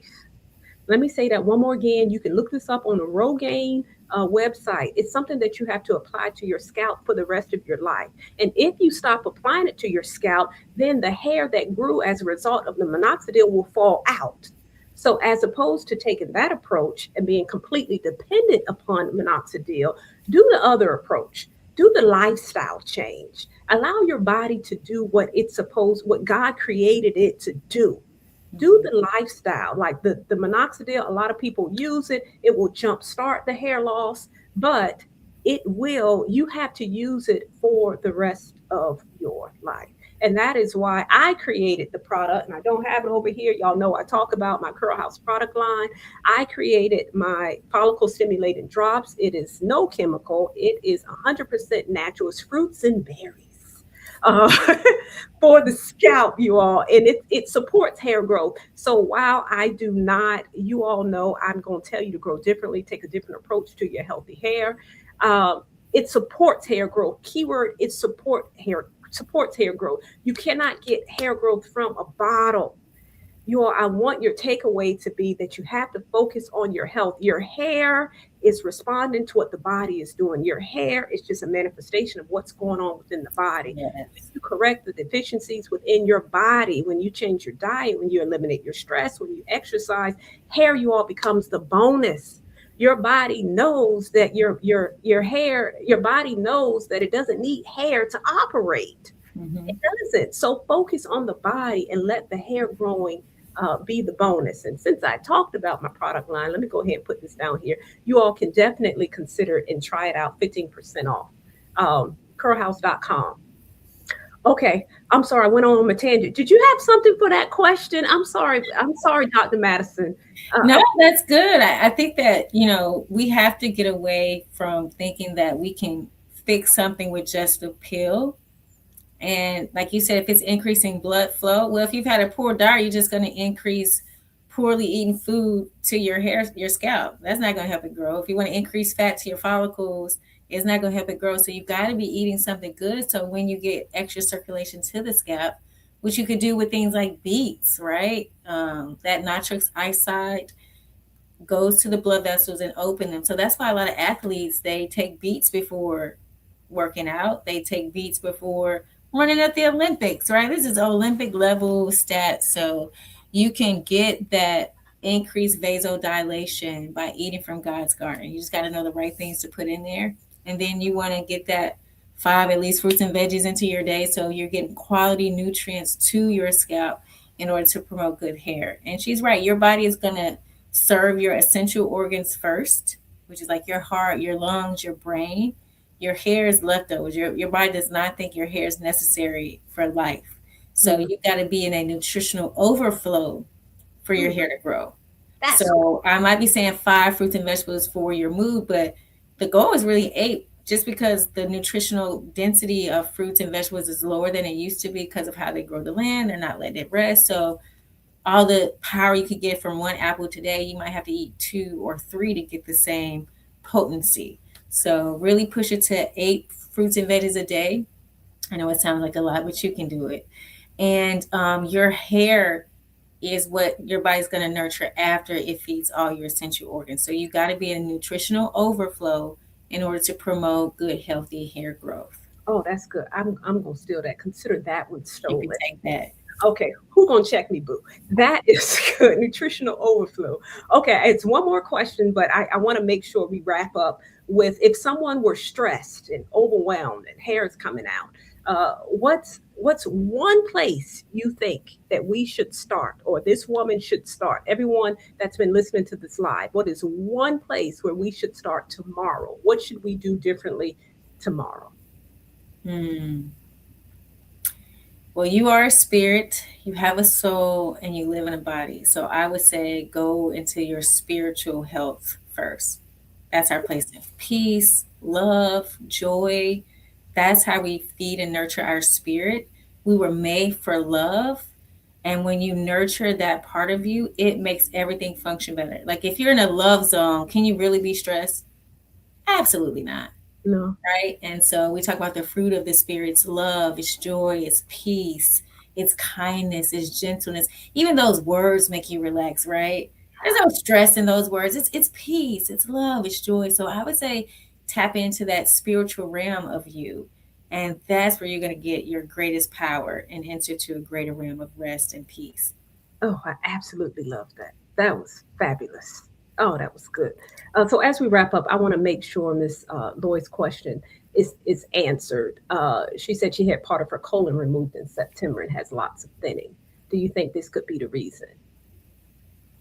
Let me say that one more again. You can look this up on the Rogaine website. It's something that you have to apply to your scalp for the rest of your life. And if you stop applying it to your scalp, then the hair that grew as a result of the minoxidil will fall out. So, as opposed to taking that approach and being completely dependent upon minoxidil, do the other approach. Do the lifestyle change. Allow your body to do what God created it to do. Do Mhm. the lifestyle like the minoxidil. A lot of people use it. It will jumpstart the hair loss, but you have to use it for the rest of your life. And that is why I created the product, and I don't have it over here. Y'all know I talk about my Curl House product line. I created my follicle stimulating drops. It is no chemical, it is 100% natural. It's fruits and berries. Uh, for the scalp, you all, and it supports hair growth. So while I do not, you all know, I'm going to tell you to grow differently, take a different approach to your healthy hair. Um, it supports hair growth. Keyword: it supports hair growth. You cannot get hair growth from a bottle. I want your takeaway to be that you have to focus on your health. Your hair is responding to what the body is doing. Your hair is just a manifestation of what's going on within the body. When Yes. you correct the deficiencies within your body, when you change your diet, when you eliminate your stress, when you exercise, hair you all becomes the bonus. Your body knows that your body knows that it doesn't need hair to operate. It Hmm. doesn't. So focus on the body and let the hair growing be the bonus. And since I talked about my product line, let me go ahead and put this down here. You all can definitely consider it and try it out. 15% off. Curlhouse.com. Okay, I'm sorry, I went on a tangent. Did you have something for that question? I'm sorry. I'm sorry, Dr. Madison. No, Uh, that's good. I think that, we have to get away from thinking that we can fix something with just a pill. And like you said, if it's increasing blood flow, well, if you've had a poor diet, you're just going to increase poorly eaten food to your hair, your scalp. That's not going to help it grow. If you want to increase fat to your follicles, it's not going to help it grow. So you've got to be eating something good. So when you get extra circulation to the scalp, which you could do with things like beets, right? That nitrous oxide goes to the blood vessels and open them. So that's why a lot of athletes, they take beets before working out. They take beets before running at the Olympics, right? This is Olympic level stats. So you can get that increased vasodilation by eating from God's garden. You just got to know the right things to put in there. And then you want to get that five at least fruits and veggies into your day so you're getting quality nutrients to your scalp in order to promote good hair. And she's right, your body is going to serve your essential organs first, which is like your heart, your lungs, your brain. Your hair is leftovers. Your body does not think your hair is necessary for life. So mm, you got to be in a nutritional overflow for your mm, hair to grow. that's So I might be saying five fruits and vegetables for your mood, but the goal is really eight. Just because the nutritional density of fruits and vegetables is lower than it used to be because of how they grow the land, they're not letting it rest. So all the power you could get from one apple today, you might have to eat two or three to get the same potency. So really push it to eight fruits and veggies a day. I know it sounds like a lot, but you can do it. And your hair is what your body's going to nurture after it feeds all your essential organs. So you got to be in a nutritional overflow in order to promote good, healthy hair growth. Oh, that's good. I'm gonna steal that. Consider that one You can stolen. take that. Okay, who gonna check me, boo? That is good. Nutritional overflow. Okay, it's one more question, but I want to make sure we wrap up with if someone were stressed and overwhelmed and hair is coming out, what's one place you think that we should start or this woman should start? Everyone that's been listening to this live, what is one place where we should start tomorrow? What should we do differently tomorrow? Hmm. Well, you are a spirit, you have a soul, and you live in a body. So I would say go into your spiritual health first. That's our place of peace, love, joy. That's how we feed and nurture our spirit. We were made for love. And when you nurture that part of you, it makes everything function better. Like if you're in a love zone, can you really be stressed? Absolutely not. No. Right? And so we talk about the fruit of the spirit. It's love, it's joy, it's peace, it's kindness, it's gentleness. Even those words make you relax, right? There's no stress in those words. It's peace, it's love, it's joy. So I would say tap into that spiritual realm of you. And that's where you're going to get your greatest power and enter to a greater realm of rest and peace. Oh, I absolutely love that. That was fabulous. Oh, that was good. So as we wrap up, I want to make sure Miss Lloyd's question is answered. She said she had part of her colon removed in September and has lots of thinning. Do you think this could be the reason?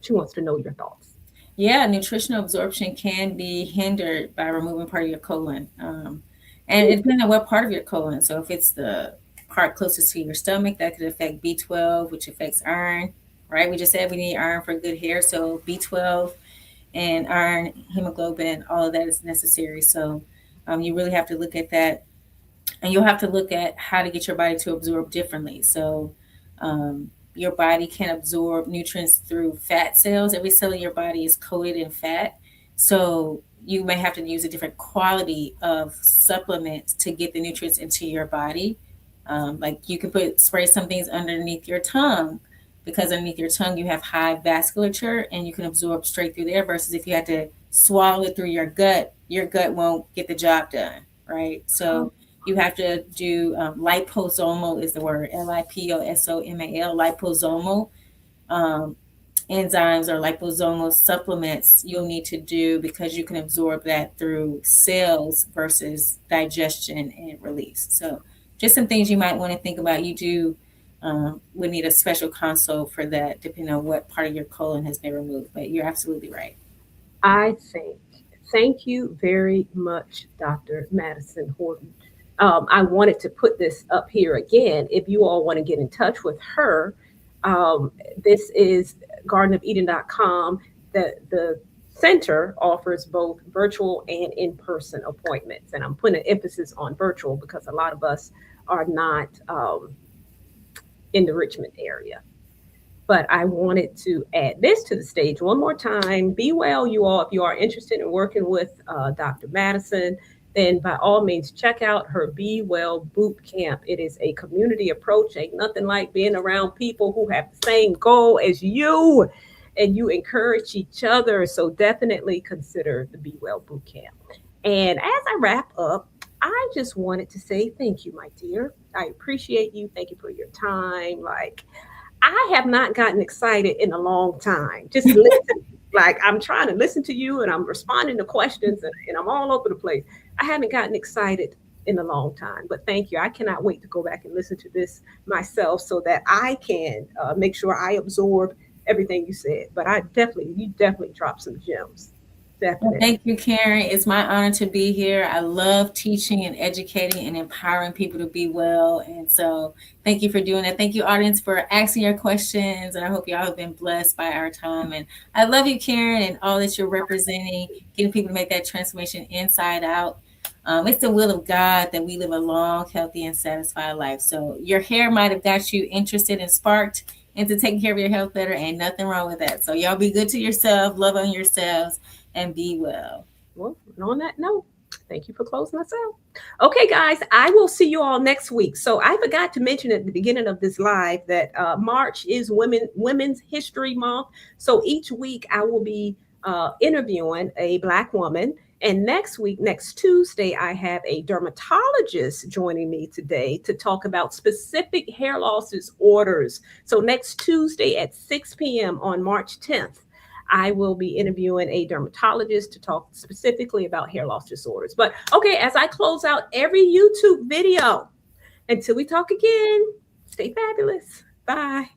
She wants to know your thoughts. Yeah, nutritional absorption can be hindered by removing part of your colon. And it depends on what part of your colon. So if it's the part closest to your stomach, that could affect B12, which affects iron, right? We just said we need iron for good hair. So B12 and iron, hemoglobin, all of that is necessary. So you really have to look at that, and you'll have to look at how to get your body to absorb differently. So your body can absorb nutrients through fat cells. Every cell in your body is coated in fat. So you may have to use a different quality of supplements to get the nutrients into your body. Like you could spray some things underneath your tongue, because underneath your tongue you have high vasculature and you can absorb straight through there, versus if you had to swallow it through your gut won't get the job done, right? So you have to do liposomal is the word, liposomal, liposomal um, enzymes or liposomal supplements you'll need to do, because you can absorb that through cells versus digestion and release. So just some things you might want to think about. You do would need a special consult for that, depending on what part of your colon has been removed. But you're absolutely right. I think. Thank you very much, Dr. Madison Horton. I wanted to put this up here again. If you all want to get in touch with her, this is gardenofeden.com. The center offers both virtual and in-person appointments. And I'm putting an emphasis on virtual because a lot of us are not in the Richmond area. But I wanted to add this to the stage one more time. Be well, you all. If you are interested in working with Dr. Madison, then by all means check out her Be Well Boot Camp. It is a community approach. Ain't nothing like being around people who have the same goal as you, and you encourage each other. So definitely consider the Be Well Boot Camp. And as I wrap up, I just wanted to say thank you, my dear. I appreciate you. Thank you for your time. Like, I have not gotten excited in a long time. Just listen, like I'm trying to listen to you and I'm responding to questions and I'm all over the place. I haven't gotten excited in a long time, but thank you. I cannot wait to go back and listen to this myself so that I can make sure I absorb everything you said. But you definitely dropped some gems. Well, Definitely. thank you, Karen. It's my honor to be here. I love teaching and educating and empowering people to be well. And so thank you for doing that. Thank you, audience, for asking your questions. And I hope y'all have been blessed by our time. And I love you, Karen, and all that you're representing, getting people to make that transformation inside out. It's the will of God that we live a long, healthy, and satisfied life. So your hair might have got you interested and sparked into taking care of your health better, and nothing wrong with that. So y'all be good to yourself, love on yourselves, and be well. Well, and on that note, thank you for closing us out. Okay, guys, I will see you all next week. So I forgot to mention at the beginning of this live that March is Women's History Month. So each week I will be interviewing a Black woman, And next week, next Tuesday, I have a dermatologist joining me today to talk about specific hair loss disorders. So next Tuesday at 6 p.m. on March 10th, I will be interviewing a dermatologist to talk specifically about hair loss disorders. But okay, as I close out every YouTube video, until we talk again, stay fabulous. Bye.